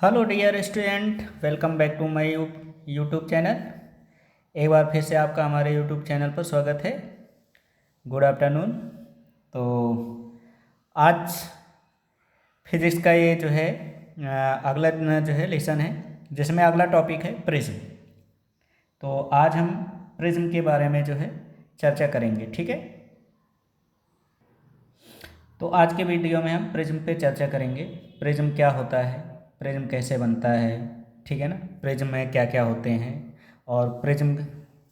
Hello dear student, welcome back to my YouTube channel. एक बार फिर से आपका हमारे यूट्यूब चैनल पर स्वागत है। Good afternoon. तो आज फिजिक्स का ये जो है अगला जो है लेसन है, जिसमें अगला टॉपिक है प्रिज्म। तो आज हम प्रिज्म के बारे में जो है चर्चा करेंगे, ठीक है। तो आज के वीडियो में हम प्रिज्म पे चर्चा करेंगे। प्रिज्म क्या होता है, प्रिज्म कैसे बनता है, ठीक है ना। प्रिज्म में क्या क्या होते हैं और प्रिज्म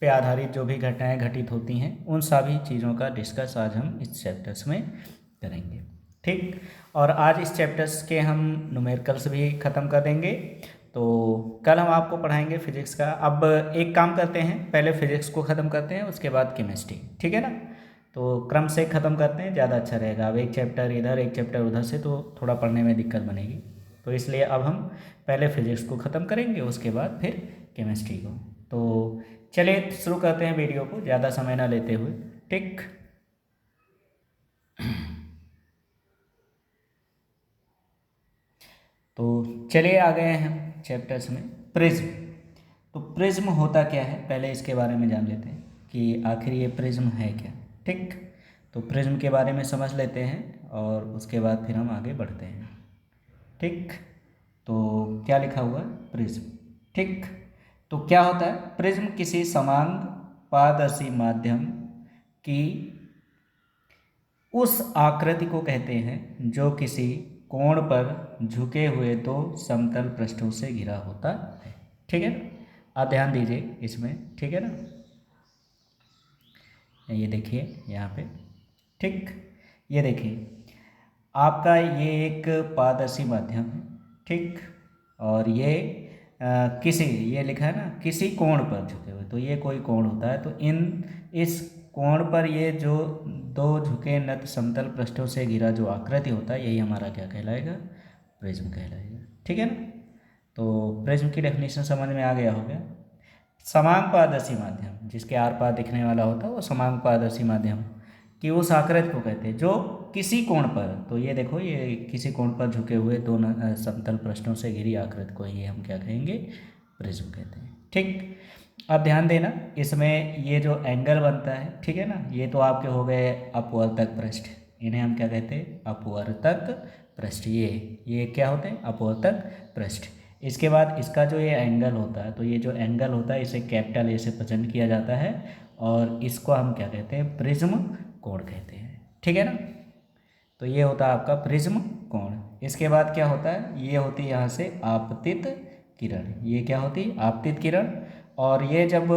पे आधारित जो भी घटनाएं घटित होती हैं, उन सभी चीज़ों का डिस्कस आज हम इस चैप्टर्स में करेंगे, ठीक। और आज इस चैप्टर्स के हम न्यूमेरिकल्स भी ख़त्म कर देंगे। तो कल हम आपको पढ़ाएंगे फिजिक्स का। अब एक काम करते हैं, पहले फिजिक्स को ख़त्म करते हैं, उसके बाद केमिस्ट्री, ठीक है ना। तो क्रम से ख़त्म करते हैं, ज़्यादा अच्छा रहेगा। अब एक चैप्टर इधर एक चैप्टर उधर से तो थोड़ा पढ़ने में दिक्कत बनेगी। तो इसलिए अब हम पहले फिजिक्स को ख़त्म करेंगे, उसके बाद फिर केमिस्ट्री को। तो चलिए शुरू करते हैं वीडियो को, ज़्यादा समय ना लेते हुए, ठीक। तो चलिए आ गए हैं हम चैप्टर्स में। प्रिज्म। तो प्रिज्म होता क्या है, पहले इसके बारे में जान लेते हैं कि आखिर ये प्रिज्म है क्या, ठीक। तो प्रिज्म के बारे में समझ लेते हैं और उसके बाद फिर हम आगे बढ़ते हैं, ठीक। तो क्या लिखा हुआ है, प्रिज्म, ठीक। तो क्या होता है प्रिज्म? किसी समान पारदर्शी माध्यम की उस आकृति को कहते हैं जो किसी कोण पर झुके हुए दो समतल पृष्ठों से घिरा होता है, ठीक है ना। आप ध्यान दीजिए इसमें, ठीक है ना। ये देखिए यहाँ पे, ठीक। ये देखिए आपका ये एक पारदर्शी माध्यम है, ठीक। और ये किसी, ये लिखा है ना किसी कोण पर झुके हुए, तो ये कोई कोण होता है। तो इस कोण पर ये जो दो झुके नत समतल पृष्ठों से घिरा जो आकृति होता है, यही हमारा क्या कहलाएगा, प्रिज्म कहलाएगा, ठीक है ना। तो प्रिज्म की डेफिनेशन समझ में आ गया होगा। समान पारदर्शी माध्यम, जिसके आर पार दिखने वाला होता है वो समान पारदर्शी माध्यम कि उस आकृति को कहते हैं जो किसी कोण पर, तो ये देखो ये किसी कोण पर झुके हुए दो समतल पृष्ठों से घिरी आकृति को ये हम क्या कहेंगे, प्रिज्म कहते हैं, ठीक। अब ध्यान देना, इसमें ये जो एंगल बनता है, ठीक है ना, ये तो आपके हो गए अपवर्तक पृष्ठ, इन्हें हम क्या कहते हैं, अपवर्तक पृष्ठ। ये क्या होते हैं, अपवर्तक पृष्ठ। इसके बाद इसका जो ये एंगल होता है, तो ये जो एंगल होता है इसे कैपिटल ए से प्रेजेंट किया जाता है और इसको हम क्या कहते हैं, प्रिज्म कोण कहते हैं, ठीक है ना। तो ये होता है आपका प्रिज्म कोण। इसके बाद क्या होता है, ये होती है यहाँ से आपतित किरण। ये क्या होती है, आपतित किरण। और ये जब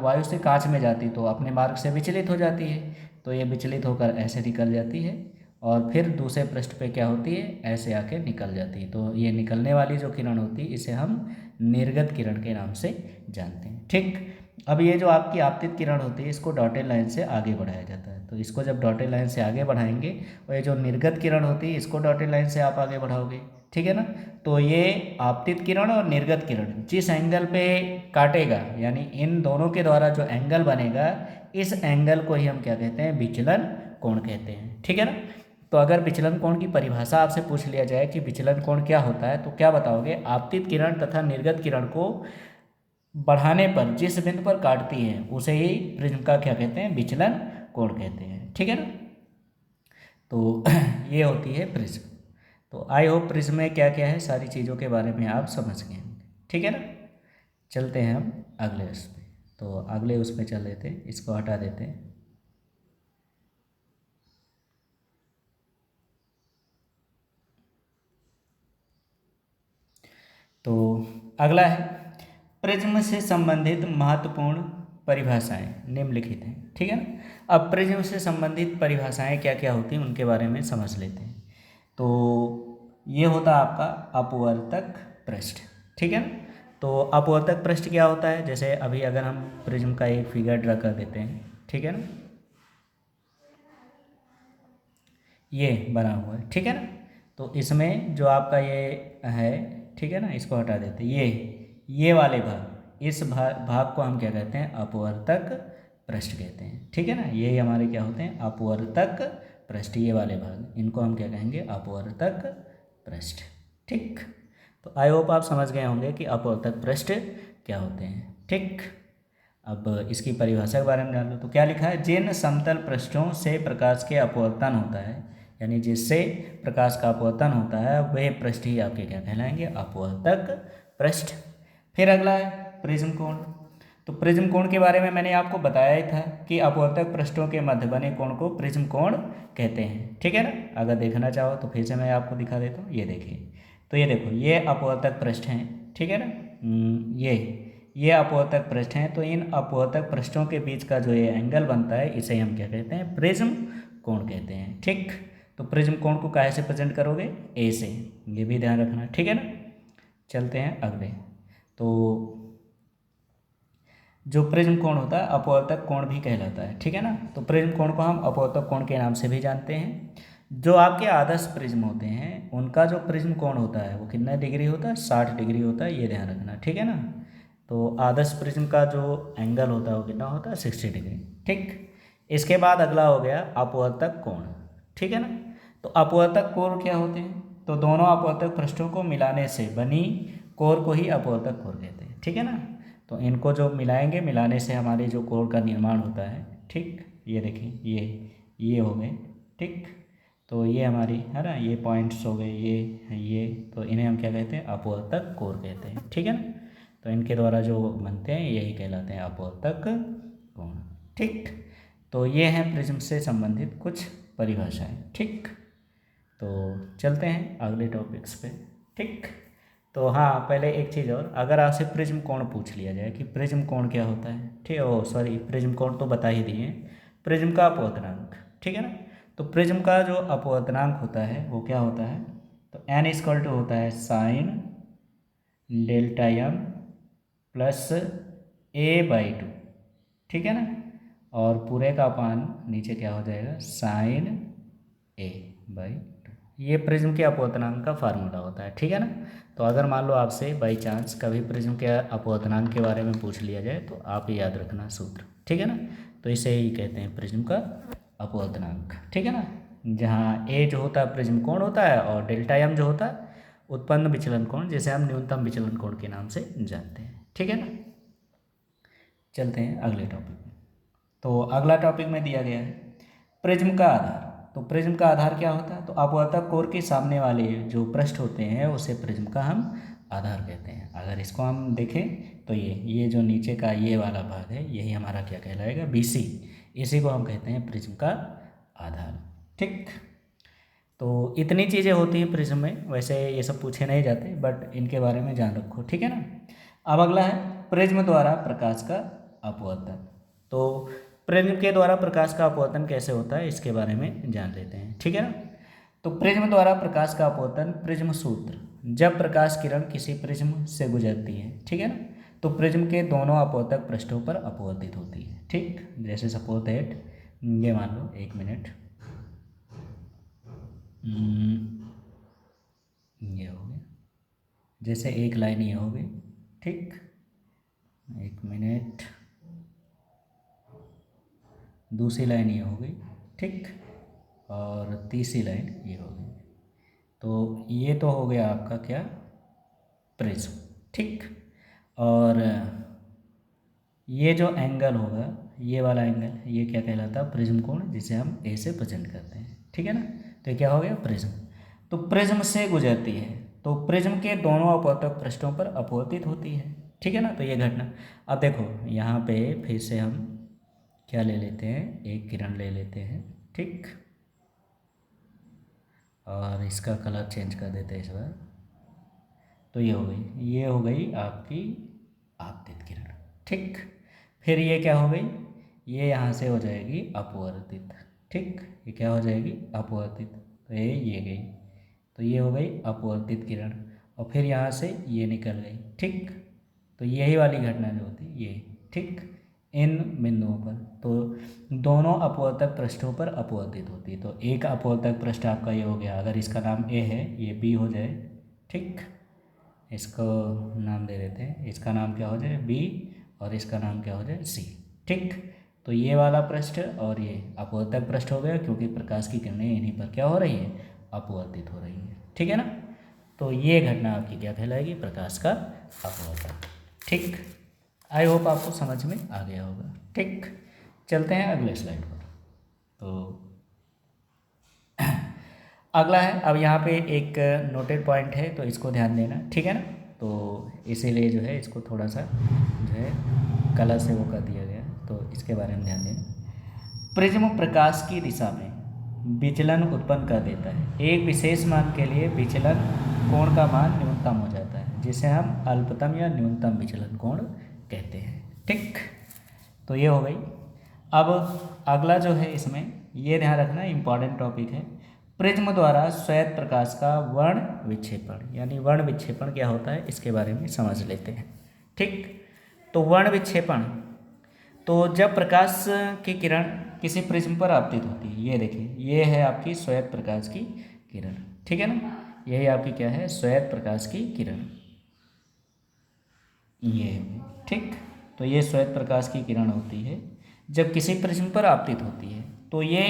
वायु से कांच में जाती तो अपने मार्ग से विचलित हो जाती है, तो ये विचलित होकर ऐसे निकल जाती है और फिर दूसरे पृष्ठ पे क्या होती है, ऐसे आके निकल जाती है। तो ये निकलने वाली जो किरण होती है इसे हम निर्गत किरण के नाम से जानते हैं, ठीक। अब ये जो आपकी आपतित किरण होती है इसको डॉटेड लाइन से आगे बढ़ाया जाता है। तो इसको जब डॉटेड लाइन से आगे बढ़ाएंगे और ये जो निर्गत किरण होती है इसको डॉटेड लाइन से आप आगे बढ़ाओगे, ठीक है ना। तो ये आपतित किरण और निर्गत किरण जिस एंगल पे काटेगा, यानी इन दोनों के द्वारा जो एंगल बनेगा, इस एंगल को ही हम क्या कहते हैं, विचलन कोण कहते हैं, ठीक है ना। तो अगर विचलन कोण की परिभाषा आपसे पूछ लिया जाए कि विचलन कोण क्या होता है, तो क्या बताओगे, आपतित किरण तथा निर्गत किरण को बढ़ाने पर जिस बिंदु पर काटती है उसे ही प्रिज्म का क्या कहते हैं, विचलन कोण कहते हैं, ठीक है ना। तो ये होती है प्रिज्म। तो आई होप प्रिज्म में क्या क्या है सारी चीज़ों के बारे में आप समझ गए, ठीक है ना। चलते हैं हम अगले उस पर। तो अगले उस पर चल लेते हैं, इसको हटा देते हैं। तो अगला है प्रिज्म से संबंधित महत्वपूर्ण परिभाषाएं निम्नलिखित हैं, ठीक है ना। अब प्रिज्म से संबंधित परिभाषाएं क्या क्या होती हैं उनके बारे में समझ लेते हैं। तो ये होता है आपका अपवर्तक पृष्ठ, ठीक है ना। तो अपवर्तक पृष्ठ क्या होता है, जैसे अभी अगर हम प्रिज्म का एक फिगर ड्रा कर देते हैं, ठीक है ना, ये बना हुआ है, ठीक है ना। तो इसमें जो आपका ये है, ठीक है ना, इसको हटा देते हैं। ये वाले भाग, इस भाग को हम क्या कहते हैं, अपवर्तक पृष्ठ कहते हैं, ठीक है ना। ये हमारे क्या होते हैं, अपवर्तक पृष्ठ। ये वाले भाग इनको हम क्या कहेंगे, अपवर्तक पृष्ठ, ठीक। तो आई होप आप समझ गए होंगे कि अपवर्तक पृष्ठ क्या होते हैं। ठीक, अब इसकी परिभाषा के बारे में जान लो। तो क्या लिखा है, जिन समतल पृष्ठों से प्रकाश के अपवर्तन होता है, यानी जिससे प्रकाश का अपवर्तन होता है, वे पृष्ठ ही आपके क्या कहलाएंगे, अपवर्तक पृष्ठ। फिर अगला है प्रिज्म कोण। तो प्रिज्म कोण के बारे में मैंने आपको बताया ही था कि अपवर्तक पृष्ठों के मध्य बने कोण को प्रिज्म कोण कहते हैं। ठीक है ना, अगर देखना चाहो तो फिर से मैं आपको दिखा देता हूँ। ये देखिए, तो ये देखो, ये अपवर्तक पृष्ठ हैं। ठीक है ना, ये अपवर्तक पृष्ठ हैं। तो इन अपवर्तक पृष्ठों के बीच का जो ये एंगल बनता है, इसे हम क्या कहते हैं, प्रिज्म कोण कहते हैं। ठीक, तो प्रिज्म कोण को कैसे प्रेजेंट करोगे, ए से, ये भी ध्यान रखना। ठीक है ना, चलते हैं अगले। तो जो प्रिज्म कोण होता है अपवर्तक कोण भी कहलाता है। ठीक है ना, तो प्रिज्म कोण को हम अपवर्तक कोण के नाम से भी जानते हैं। जो आपके आदर्श प्रिज्म होते हैं, उनका जो प्रिज्म कोण होता है वो कितना डिग्री होता है, 60 डिग्री होता है, ये ध्यान रखना। ठीक है ना, तो आदर्श प्रिज्म का जो एंगल होता है वो कितना होता है, 60 डिग्री। ठीक, इसके बाद अगला हो गया अपवर्तक कोण। ठीक है ना, तो अपवर्तक कोण क्या होते हैं, तो दोनों अपवर्तक पृष्ठों को मिलाने से बनी कोर को ही अपवर्तक कोण कहते हैं। ठीक है ना, तो इनको जो मिलाएंगे, मिलाने से हमारे जो कोर का निर्माण होता है। ठीक, ये देखिए, ये हो गए। ठीक, तो ये हमारी है ना, ये पॉइंट्स हो गए, ये तो इन्हें हम क्या कहते हैं, अपवर्तक कोर कहते हैं। ठीक है ना, तो इनके द्वारा जो बनते हैं यही कहलाते हैं अपवर्तक कोण। ठीक, तो ये हैं प्रिज्म से संबंधित कुछ परिभाषाएं। ठीक, तो चलते हैं अगले टॉपिक्स पे। ठीक, तो हाँ, पहले एक चीज़ और, अगर आपसे प्रिज्म कोण पूछ लिया जाए कि प्रिज्म कोण क्या होता है, ठीक है, ओ सॉरी, प्रिज्म कोण तो बता ही दिए, प्रिज्म का अपवर्तनांक। ठीक है ना, तो प्रिज्म का जो अपवर्तनांक होता है वो क्या होता है, तो n इक्वल टू होता है sine delta m plus a/2। ठीक है ना, और पूरे का अपान नीचे क्या हो जाएगा, साइन a/2। ये प्रिज्म के अपवर्तनांक का फार्मूला होता है। ठीक है ना, तो अगर मान लो आपसे बाई चांस कभी प्रिज्म के अपवर्तनांक के बारे में पूछ लिया जाए तो आप ये याद रखना सूत्र। ठीक है ना, तो इसे ही कहते हैं प्रिज्म का अपवर्तनांक। ठीक है ना, जहाँ ए जो होता है प्रिज्म कोण होता है, और डेल्टा एम जो होता है उत्पन्न विचलन कोण, जिसे हम न्यूनतम विचलन कोण के नाम से जानते हैं। ठीक है ना, चलते हैं अगले टॉपिक में। तो अगला टॉपिक में दिया गया है प्रिज्म का आधार। तो प्रिज्म का आधार क्या होता है, तो अपवर्तक कोर के सामने वाले जो पृष्ठ होते हैं उसे प्रिज्म का हम आधार कहते हैं। अगर इसको हम देखें तो ये जो नीचे का ये वाला भाग है, यही हमारा क्या कहलाएगा, BC, इसी को हम कहते हैं प्रिज्म का आधार। ठीक, तो इतनी चीज़ें होती हैं प्रिज्म में, वैसे ये सब पूछे नहीं जाते, बट इनके बारे में जान रखो। ठीक है ना, अब अगला है प्रिज्म द्वारा प्रकाश का अपवर्तन। तो प्रिज्म के द्वारा प्रकाश का अपवर्तन कैसे होता है, इसके बारे में जान लेते हैं। ठीक है ना, तो प्रिज्म द्वारा प्रकाश का अपवर्तन, प्रिज्म सूत्र, जब प्रकाश किरण किसी प्रिज्म से गुजरती है, ठीक है ना, तो प्रिज्म के दोनों अपवर्तक पृष्ठों पर अपवर्तित होती है। ठीक, जैसे सपोज दैट, ये मान लो, एक मिनट, ये हो गया, जैसे एक लाइन ये हो गई। ठीक, एक मिनट, दूसरी लाइन ये हो गई। ठीक, और तीसरी लाइन ये हो गई। तो ये तो हो गया आपका क्या, प्रिज्म। ठीक, और ये जो एंगल होगा, ये वाला एंगल, ये क्या कहलाता है, प्रिज्म कोण, जिसे हम ए से प्रेजेंट करते हैं। ठीक है ना, तो ये क्या हो गया, प्रिज्म। तो प्रिज्म से गुजरती है, तो प्रिज्म के दोनों अपवर्तक पृष्ठों पर अपवर्तित होती है। ठीक है ना, तो ये घटना, अब देखो यहाँ पे फिर से हम क्या ले लेते हैं, एक किरण ले लेते हैं। ठीक, और इसका कलर चेंज कर देते हैं इस बार। तो ये हो गई, ये हो गई आपकी आपतित किरण। ठीक, फिर ये क्या हो गई, ये यहाँ से हो जाएगी अपवर्तित। ठीक, ये क्या हो जाएगी, अपवर्तित, तो ये गई, तो ये हो गई अपवर्तित किरण, और फिर यहाँ से ये निकल गई। ठीक, तो यही वाली घटना जो होती है ये। ठीक, इन बिंदुओं पर तो दोनों अपवर्तक पृष्ठों पर अपवर्तित होती है। तो एक अपवर्तक पृष्ठ आपका ये हो गया, अगर इसका नाम ए है, ये बी हो जाए। ठीक, इसको नाम दे देते हैं, इसका नाम क्या हो जाए, बी, और इसका नाम क्या हो जाए, सी। ठीक, तो ये वाला पृष्ठ और ये अपवर्तक पृष्ठ हो गया, क्योंकि प्रकाश की किरणें इन्हीं पर क्या हो रही है, अपवर्तित हो रही है। ठीक है ना, तो ये घटना आपकी क्या कहलाएगी? प्रकाश का अपवर्तन। ठीक, आई होप आपको समझ में आ गया होगा। ठीक, चलते हैं अगले स्लाइड पर। तो अगला है, अब यहाँ पे एक नोटेड पॉइंट है तो इसको ध्यान देना, ठीक है ना। तो इसीलिए जो है इसको थोड़ा सा जो है कलर से वो कर दिया गया है, तो इसके बारे में ध्यान देना। प्रिज्म प्रकाश की दिशा में विचलन उत्पन्न कर देता है। एक विशेष मान के लिए विचलन कोण का मान न्यूनतम हो जाता है, जिसे हम अल्पतम या न्यूनतम विचलन कोण कहते हैं। ठीक, तो ये हो गई। अब अगला जो है इसमें ये ध्यान रखना, इम्पॉर्टेंट टॉपिक है। प्रिज्म द्वारा श्वेत प्रकाश का वर्ण विक्षेपण, यानी वर्ण विक्षेपण क्या होता है इसके बारे में समझ लेते हैं। ठीक, तो वर्ण विक्षेपण, तो जब प्रकाश की किरण किसी प्रिज्म पर आपतित होती है, ये देखिए ये है आपकी श्वेत प्रकाश की किरण, ठीक है ना, यही आपकी क्या है? श्वेत प्रकाश की किरण, ये है। ठीक, तो ये श्वेत प्रकाश की किरण होती है जब किसी प्रिज्म पर आपतित होती है। तो ये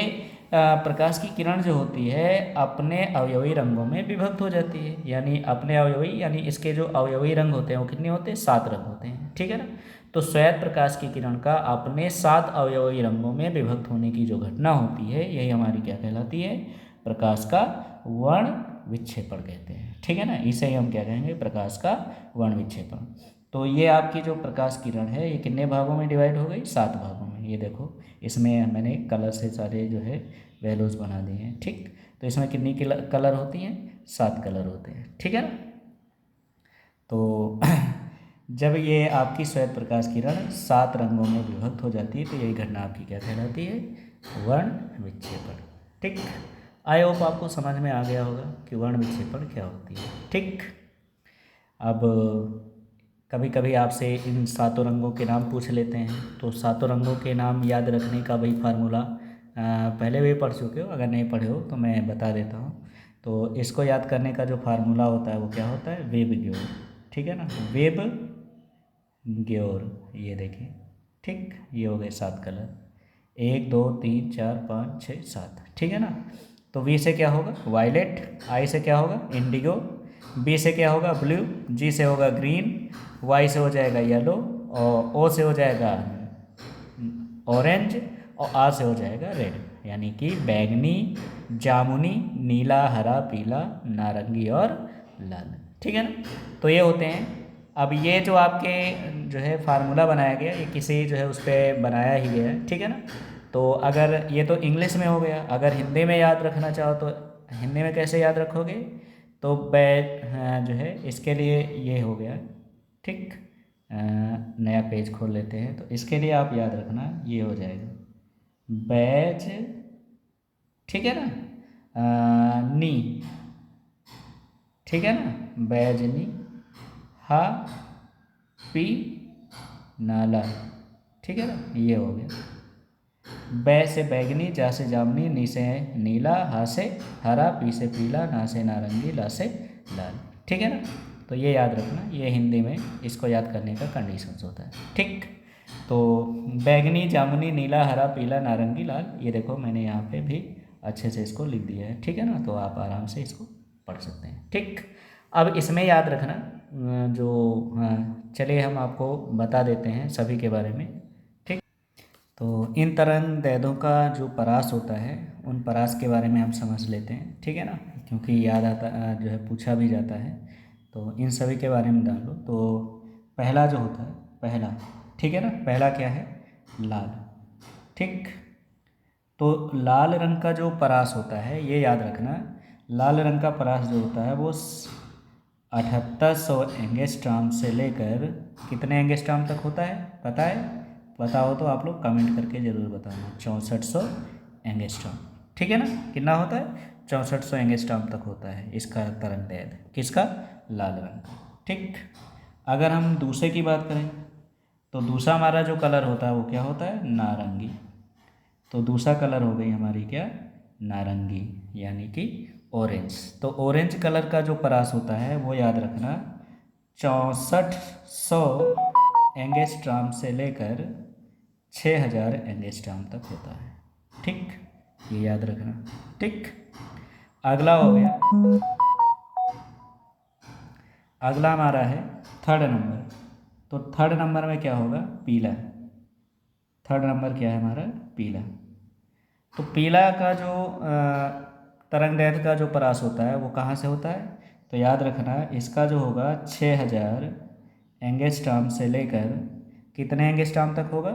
प्रकाश की किरण जो होती है अपने अवयवी रंगों में विभक्त हो जाती है, यानी अपने अवयवी, यानी इसके जो अवयवी रंग होते हैं वो कितने होते हैं? 7 रंग होते हैं, ठीक है ना। तो श्वेत प्रकाश की किरण का अपने 7 अवयवी रंगों में विभक्त होने की जो घटना होती है, यही हमारी क्या कहलाती है? प्रकाश का वर्ण विक्षेपण कहते हैं, ठीक है ना। इसे ही हम क्या कहेंगे? प्रकाश का वर्ण विक्षेपण। तो ये आपकी जो प्रकाश किरण है ये कितने भागों में डिवाइड हो गई? 7 भागों में। ये देखो इसमें मैंने कलर से सारे जो है वैल्यूज़ बना दिए हैं। ठीक, तो इसमें कितनी कलर होती हैं? 7 कलर होते हैं, ठीक है ना। तो जब ये आपकी श्वेत प्रकाश किरण 7 रंगों में विभक्त हो जाती है तो यही घटना आपकी क्या कहलाती है? वर्ण विक्षेपण। ठीक, आई होप आपको समझ में आ गया होगा कि वर्ण विक्षेपण क्या होती है। ठीक, अब कभी कभी आपसे इन 7 रंगों के नाम पूछ लेते हैं, तो 7 रंगों के नाम याद रखने का वही फार्मूला पहले भी पढ़ चुके हो, अगर नहीं पढ़े हो तो मैं बता देता हूँ। तो इसको याद करने का जो फार्मूला होता है वो क्या होता है? वेब ग्योर, ठीक है ना, वेब ग्योर। ये देखिए, ठीक, ये हो गए 7 कलर, 1 2 3 4 5 6 7, ठीक है ना। तो वी से क्या होगा? वायलेट, आई से क्या होगा? इंडिगो, बी से क्या होगा? ब्लू, जी से होगा ग्रीन, वाई से हो जाएगा येलो, और ओ से हो जाएगा ऑरेंज, और आर से हो जाएगा रेड, यानी कि बैंगनी, जामुनी, नीला, हरा, पीला, नारंगी और लाल, ठीक है ना। तो ये होते हैं। अब ये जो आपके जो है फार्मूला बनाया गया, ये किसी जो है उस पर बनाया ही गया है, ठीक है ना। तो अगर ये तो इंग्लिश में हो गया, अगर हिंदी में याद रखना चाहो तो हिंदी में कैसे याद रखोगे? तो जो है इसके लिए ये हो गया, ठीक। नया पेज खोल लेते हैं, तो इसके लिए आप याद रखना ये हो जाएगा बैज, ठीक है ना, नी, ठीक है ना, बैजनी, हा पी नाला, ठीक है ना, ये हो गया। बै से बैगनी, जा से जामुनी, नी से नीला, हा से हरा, पी से पीला, ना से नारंगी, ला से लाल, ठीक है ना। तो ये याद रखना, ये हिंदी में इसको याद करने का कंडीशंस होता है, ठीक। तो बैगनी, जामुनी, नीला, हरा, पीला, नारंगी, लाल, ये देखो मैंने यहाँ पे भी अच्छे से इसको लिख दिया है, ठीक है ना। तो आप आराम से इसको पढ़ सकते हैं, ठीक। अब इसमें याद रखना जो, चलिए हम आपको बता देते हैं सभी के बारे में, ठीक। तो इन तरंग दैर्ध्यों का जो परास होता है, उन परास के बारे में हम समझ लेते हैं, ठीक है ना, क्योंकि याद आता जो है पूछा भी जाता है, तो इन सभी के बारे में जान लो। तो पहला जो होता है, पहला, ठीक है ना, पहला क्या है? लाल, ठीक। तो लाल रंग का जो परास होता है, ये याद रखना, लाल रंग का परास जो होता है वो 7800 एंगस्ट्रॉम से लेकर कितने एंगस्ट्रॉम तक होता है? पता है? पता हो तो आप लोग कमेंट करके ज़रूर बताना। 6400 एंगस्ट्रॉम, ठीक है ना। कितना होता है? 6400 एंगस्ट्रॉम तक होता है इसका तरंग दैर्ध्य, किसका? लाल रंग का, ठीक। अगर हम दूसरे की बात करें तो दूसरा हमारा जो कलर होता है वो क्या होता है? नारंगी। तो दूसरा कलर हो गई हमारी क्या? नारंगी, यानी कि ऑरेंज। तो ऑरेंज कलर का जो परास होता है वो याद रखना 6400 एंगस्ट्रॉम से लेकर 6000 एंगस्ट्रॉम तक होता है, ठीक। ये याद रखना, ठीक। अगला हो गया अगला हमारा है थर्ड नंबर। तो थर्ड नंबर में क्या होगा? पीला। थर्ड नंबर क्या है हमारा? पीला। तो पीला का जो तरंगदैर्घ्य का जो परास होता है वो कहाँ से होता है? तो याद रखना इसका जो होगा 6000 एंगस्ट्रॉम से लेकर कितने एंगस्ट्रॉम तक होगा?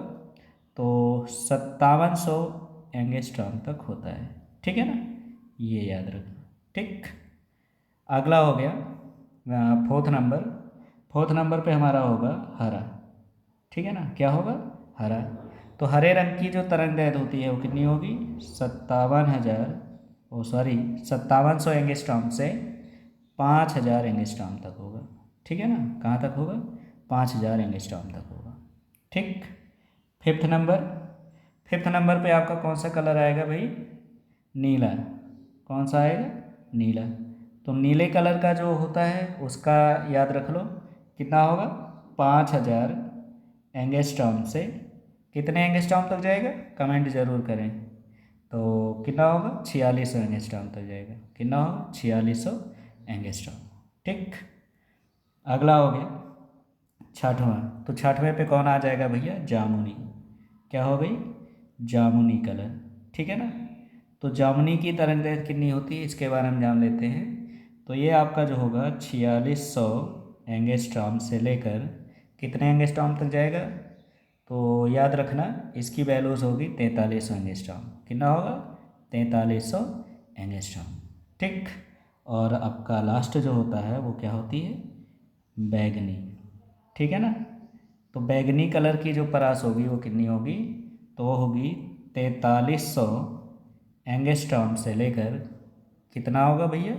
तो 5700 एंगस्ट्रॉम तक होता है। ठीक है ना, ये याद रखना। ठीक, अगला हो गया फोर्थ नंबर। फोर्थ नंबर पे हमारा होगा हरा। ठीक है ना, क्या होगा? हरा। तो हरे रंग की जो तरंगदैर्घ्य होती है वो कितनी होगी? 5700 एंगस्ट्रॉम से 5000 एंगस्ट्रॉम तक होगा। ठीक है ना, कहाँ तक होगा? 5000 एंगस्ट्रॉम तक होगा। ठीक, फिफ्थ नंबर। फिफ्थ नंबर पे आपका कौन सा कलर आएगा भाई? नीला। कौन सा आएगा? नीला। तो नीले कलर का जो होता है उसका याद रख लो कितना होगा? 5000 एंगस्ट्रॉम से कितने एंगस्ट्रॉम तक जाएगा? कमेंट जरूर करें। तो कितना होगा? 4600 एंगस्ट्रॉम तक जाएगा। कितना होगा? 4600 एंगस्ट्रॉम। ठीक, अगला हो गया छठवां। तो छठवें पे कौन आ जाएगा भैया? जामुनी। क्या हो गई? जामुनी कलर। ठीक है ना, तो जामुनी की तरंगदैर्घ्य कितनी होती है इसके बारे में जान लेते हैं। तो ये आपका जो होगा 4600 एंगस्ट्रॉम से लेकर कितने एंगस्ट्रॉम तक जाएगा? तो याद रखना इसकी वैल्यूज होगी 4300 एंगस्ट्रॉम। कितना होगा? 4300 एंगस्ट्रॉम। ठीक, और आपका लास्ट जो होता है वो क्या होती है? बैगनी। ठीक है ना, तो बैगनी कलर की जो परास होगी वो कितनी होगी? तो वो होगी 4300 एंगस्ट्रॉम से लेकर कितना होगा भैया?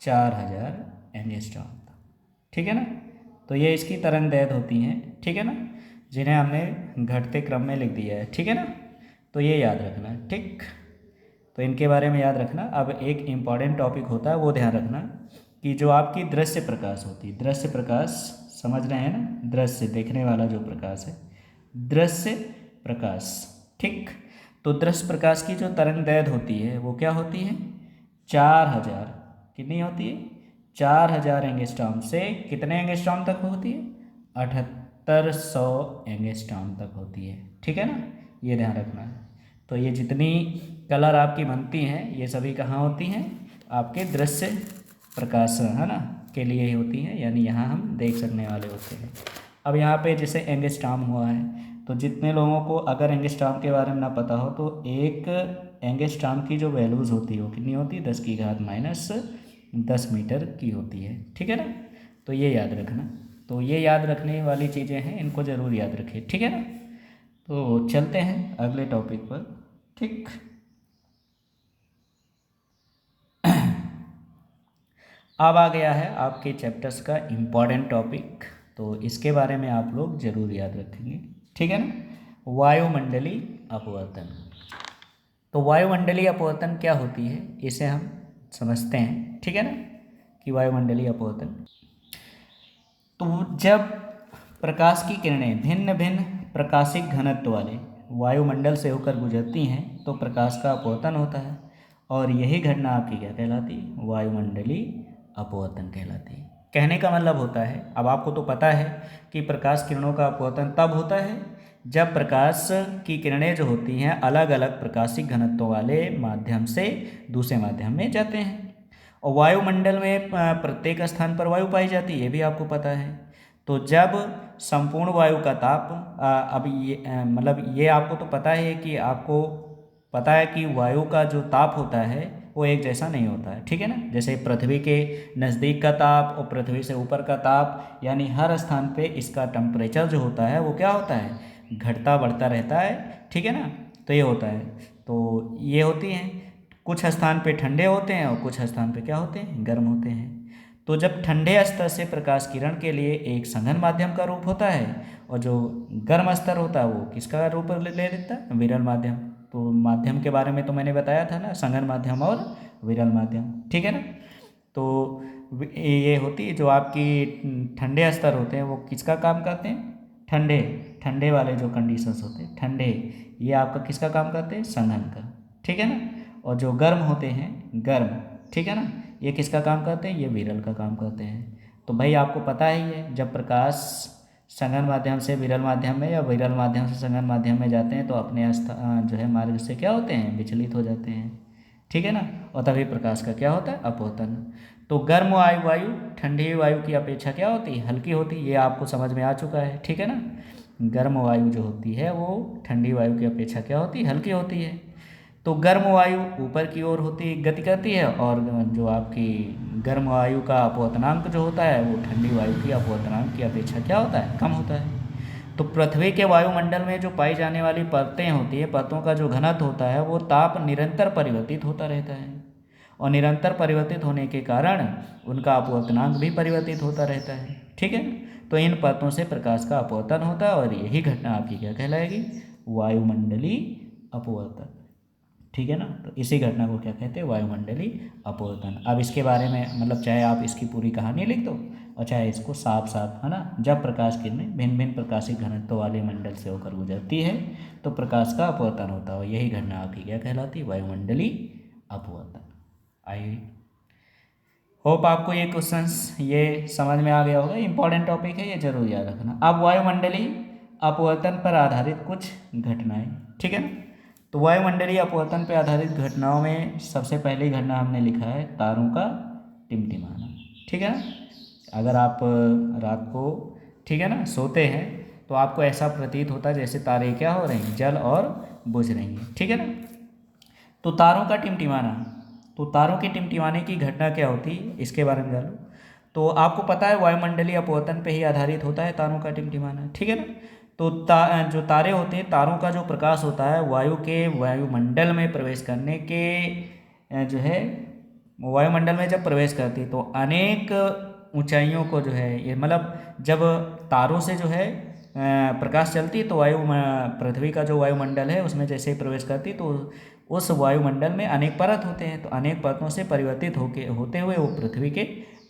4000 एंगस्ट्रॉम तक। ठीक है ना, तो ये इसकी तरंगदैर्घ्य होती हैं। ठीक है ना, जिन्हें हमने घटते क्रम में लिख दिया है। ठीक है ना, तो ये याद रखना। ठीक, तो इनके बारे में याद रखना। अब एक इम्पॉर्टेंट टॉपिक होता है वो ध्यान रखना कि जो आपकी दृश्य प्रकाश होती है, दृश्य प्रकाश समझ रहे हैं ना? दृश्य देखने वाला जो प्रकाश है, दृश्य प्रकाश। ठीक, तो दृश्य प्रकाश की जो तरंगदैर्घ्य होती है वो क्या होती है? 4000। कितनी होती है? 4000 एंगस्ट्रॉम से कितने एंगस्ट्रॉम तक होती है? 7800 एंगस्ट्रॉम तक होती है। ठीक है ना, ये ध्यान रखना है। तो ये जितनी कलर आपकी बनती हैं ये सभी कहाँ होती हैं? आपके दृश्य प्रकाश है ना के लिए ही होती हैं, यानी यहाँ हम देख सकने वाले होते हैं। अब यहाँ पे जैसे एंगस्ट्रॉम हुआ है, तो जितने लोगों को अगर एंगस्ट्रॉम के बारे में ना पता हो तो एक एंगस्ट्रॉम की जो वैल्यूज़ होती है वो कितनी होती है? 10⁻⁻10 मीटर की होती है। ठीक है ना, तो ये याद रखना। तो ये याद रखने वाली चीज़ें हैं, इनको ज़रूर याद रखें। ठीक है ना, तो चलते हैं अगले टॉपिक पर। ठीक, अब आ गया है आपके चैप्टर्स का इम्पॉर्टेंट टॉपिक, तो इसके बारे में आप लोग ज़रूर याद रखेंगे। ठीक है ना, वायुमंडलीय अपवर्तन। तो वायुमंडलीय अपवर्तन क्या होती है इसे हम समझते हैं। ठीक है ना, कि वायुमंडलीय अपवर्तन, तो जब प्रकाश की किरणें भिन्न भिन्न प्रकाशिक घनत्व वाले वायुमंडल से होकर गुजरती हैं तो प्रकाश का अपवर्तन होता है, और यही घटना आपकी क्या कहलाती है? वायुमंडलीय अपवर्तन कहलाती है। कहने का मतलब होता है, अब आपको तो पता है कि प्रकाश किरणों का अपवर्तन तब होता है जब प्रकाश की किरणें जो होती हैं अलग अलग प्रकाशिक घनत्व वाले माध्यम से दूसरे माध्यम में जाते हैं। और वायुमंडल में प्रत्येक स्थान पर वायु पाई जाती है, ये भी आपको पता है। तो जब संपूर्ण वायु का ताप अब ये मतलब ये आपको तो पता है कि आपको पता है कि वायु का जो ताप होता है वो एक जैसा नहीं होता है। ठीक है ना, जैसे पृथ्वी के नज़दीक का ताप और पृथ्वी से ऊपर का ताप, यानी हर स्थान पे इसका टेम्परेचर जो होता है वो क्या होता है? घटता बढ़ता रहता है। ठीक है ना, तो ये होता है। तो ये होती हैं, कुछ स्थान पे ठंडे होते हैं और कुछ स्थान पे क्या होते हैं? गर्म होते हैं। तो जब ठंडे स्तर से प्रकाश किरण के लिए एक सघन माध्यम का रूप होता है और जो गर्म स्तर होता है वो किसका रूप ले लेता है? विरल माध्यम। तो माध्यम के बारे में तो मैंने बताया था ना, सघन माध्यम और विरल माध्यम। ठीक है ना, तो ये होती है जो आपकी ठंडे स्तर होते हैं वो किसका काम करते हैं? ठंडे ठंडे वाले जो कंडीशंस होते हैं ठंडे, ये आपका किसका काम करते हैं? सघन का। ठीक है ना, और जो गर्म होते हैं गर्म, ठीक है ना, ये किसका काम करते हैं? ये विरल का काम करते हैं। तो भाई आपको पता ही है, जब प्रकाश संघन माध्यम से विरल माध्यम में या विरल माध्यम से संघन माध्यम में जाते हैं तो अपने जो है मार्ग से क्या होते हैं, विचलित हो जाते हैं, ठीक है ना। और तभी प्रकाश का क्या होता है, अपवर्तन। तो गर्म वायु ठंडी वायु की अपेक्षा क्या होती है, हल्की होती है। ये आपको समझ में आ चुका है, ठीक है ना। गर्म वायु जो होती है वो ठंडी वायु की अपेक्षा क्या होती है, हल्की होती है। तो गर्म वायु ऊपर की ओर होती गति करती है, और जो आपकी गर्म वायु का अपवर्तनांक जो होता है वो ठंडी वायु की अपवर्तनांक की अपेक्षा क्या होता है, कम होता है। तो पृथ्वी के वायुमंडल में जो पाई जाने वाली परतें होती है, परतों का जो घनत्व होता है वो ताप निरंतर परिवर्तित होता रहता है, और निरंतर परिवर्तित होने के कारण उनका अपवर्तनांक भी परिवर्तित होता रहता है, ठीक है। तो इन परतों से प्रकाश का अपवर्तन होता है, और यही घटना आपकी क्या कहलाएगी, वायुमंडलीय अपवर्तन, ठीक है ना। तो इसी घटना को क्या कहते हैं, वायुमंडलीय अपवर्तन। अब इसके बारे में मतलब चाहे आप इसकी पूरी कहानी लिख दो और चाहे इसको साफ साफ, है ना, जब प्रकाश किरणें भिन्न भिन्न प्रकाशित घनत्व वाले मंडल से होकर गुजरती है तो प्रकाश का अपवर्तन होता है, यही घटना आपकी क्या कहलाती है, वायुमंडलीय अपवर्तन। आई होप आपको ये क्वेश्चंस ये समझ में आ गया होगा, इंपॉर्टेंट टॉपिक है, ये जरूर याद रखना। अब वायुमंडलीय अपवर्तन पर आधारित कुछ घटनाएं, ठीक है ना। तो वायुमंडलीय अपवर्तन पर आधारित घटनाओं में सबसे पहली घटना हमने लिखा है तारों का टिमटिमाना, ठीक है ना। अगर आप रात को, ठीक है ना, सोते हैं तो आपको ऐसा प्रतीत होता है जैसे तारे क्या हो रही हैं, जल और बुझ रही हैं, ठीक है ना। तो तारों का टिमटिमाना, तो तारों के टिमटिमाने की घटना क्या होती है इसके बारे में जानो। तो आपको पता है वायुमंडलीय अपवर्तन पे ही आधारित होता है तारों का टिमटिमाना, ठीक है ना। तो जो तारे होते हैं, तारों का जो प्रकाश होता है वायु के वायुमंडल में प्रवेश करने के जो है वायुमंडल में जब प्रवेश करती है तो अनेक ऊंचाइयों को जो है ये मतलब जब तारों से जो है प्रकाश चलती है तो पृथ्वी का जो वायुमंडल है उसमें जैसे ही प्रवेश करती तो उस वायुमंडल में अनेक परत होते हैं, तो अनेक परतों से परिवर्तित होते हुए वो पृथ्वी के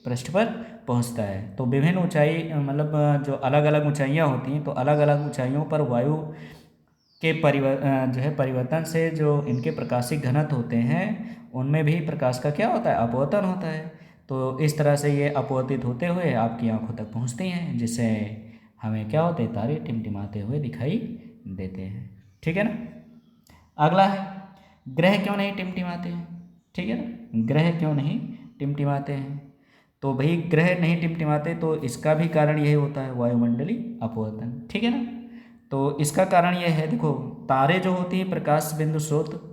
पृष्ठ पर पहुंचता है। तो विभिन्न ऊंचाई मतलब जो अलग अलग ऊंचाइयां होती हैं तो अलग अलग ऊंचाइयों पर वायु के जो है परिवर्तन से जो इनके प्रकाशिक घनत्व होते हैं उनमें भी प्रकाश का क्या होता है, अपवर्तन होता है। तो इस तरह से ये अपवर्तित होते हुए आपकी आंखों तक पहुंचती हैं, जिससे हमें क्या होते हैं, तारे टिमटिमाते हुए दिखाई देते हैं, ठीक है ना। अगला है ग्रह क्यों नहीं टिमटिमाते हैं, ठीक है ना, ग्रह क्यों नहीं टिमटिमाते हैं। तो भाई ग्रह नहीं टिमटिमाते तो इसका भी कारण यही होता है, वायुमंडलीय अपवर्तन, ठीक है ना। तो इसका कारण यह है, देखो तारे जो होती हैं प्रकाश बिंदु स्रोत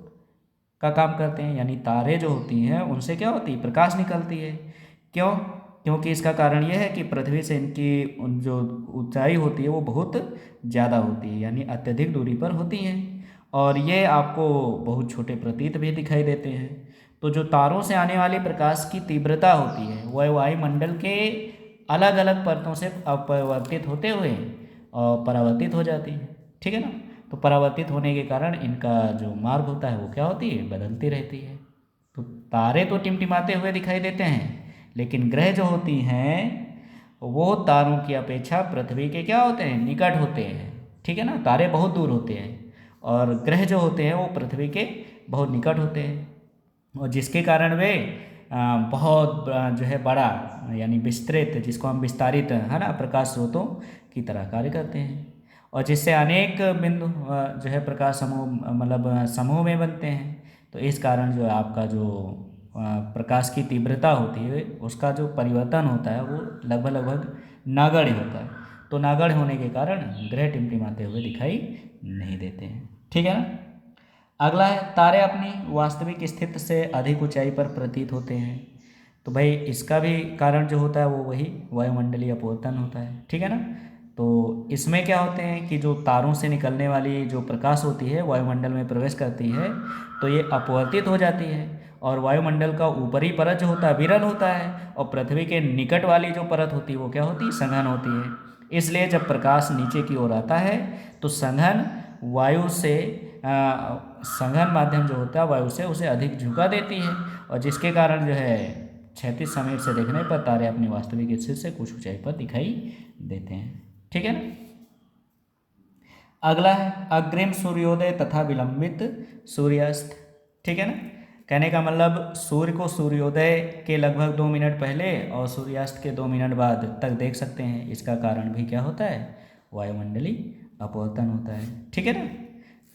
का काम करते हैं, यानी तारे जो होती हैं उनसे क्या होती है, प्रकाश निकलती है। क्यों, क्योंकि इसका कारण यह है कि पृथ्वी से इनकी जो ऊंचाई होती है वो बहुत ज़्यादा होती है, यानी अत्यधिक दूरी पर होती हैं, और ये आपको बहुत छोटे प्रतीत भी दिखाई देते हैं। तो जो तारों से आने वाली प्रकाश की तीव्रता होती है वह वायुमंडल के अलग अलग परतों से अपवर्तित होते हुए परावर्तित हो जाती है, ठीक है ना। तो परावर्तित होने के कारण इनका जो मार्ग होता है वो क्या होती है, बदलती रहती है। तो तारे तो टिमटिमाते हुए दिखाई देते हैं, लेकिन ग्रह जो होती हैं वो तारों की अपेक्षा पृथ्वी के क्या होते हैं, निकट होते हैं, ठीक है ना। तारे बहुत दूर होते हैं और ग्रह जो होते हैं वो पृथ्वी के बहुत निकट होते हैं, और जिसके कारण वे बहुत जो है बड़ा यानी विस्तृत, जिसको हम विस्तारित, है ना, प्रकाश स्रोतों की तरह कार्य करते हैं, और जिससे अनेक बिंदु जो है प्रकाश समूह मतलब समूह में बनते हैं। तो इस कारण जो है आपका जो प्रकाश की तीव्रता होती है उसका जो परिवर्तन होता है वो लगभग लगभग नगण्य होता है। तो नगण्य होने के कारण ग्रह टिमटिमाते हुए दिखाई नहीं देते हैं, ठीक है ना। अगला है तारे अपनी वास्तविक स्थिति से अधिक ऊंचाई पर प्रतीत होते हैं। तो भाई इसका भी कारण जो होता है वो वही वायुमंडलीय अपवर्तन होता है, ठीक है ना। तो इसमें क्या होते हैं कि जो तारों से निकलने वाली जो प्रकाश होती है वायुमंडल में प्रवेश करती है तो ये अपवर्तित हो जाती है, और वायुमंडल का ऊपरी परत जो होता है विरल होता है, और पृथ्वी के निकट वाली जो परत होती है वो क्या होती है, सघन होती है। इसलिए जब प्रकाश नीचे की ओर आता है तो सघन वायु से सघन माध्यम जो होता है वायु से उसे अधिक झुका देती है, और जिसके कारण जो है क्षैतिज समीर से देखने पर तारे अपनी वास्तविक स्थिति से कुछ ऊंचाई पर दिखाई देते हैं, ठीक है ना। अगला है अग्रिम सूर्योदय तथा विलंबित सूर्यास्त, ठीक है ना। कहने का मतलब सूर्य को सूर्योदय के लगभग 2 मिनट पहले और सूर्यास्त के 2 मिनट बाद तक देख सकते हैं। इसका कारण भी क्या होता है? वायुमंडलीय अपवर्तन होता है। ठीक है ना।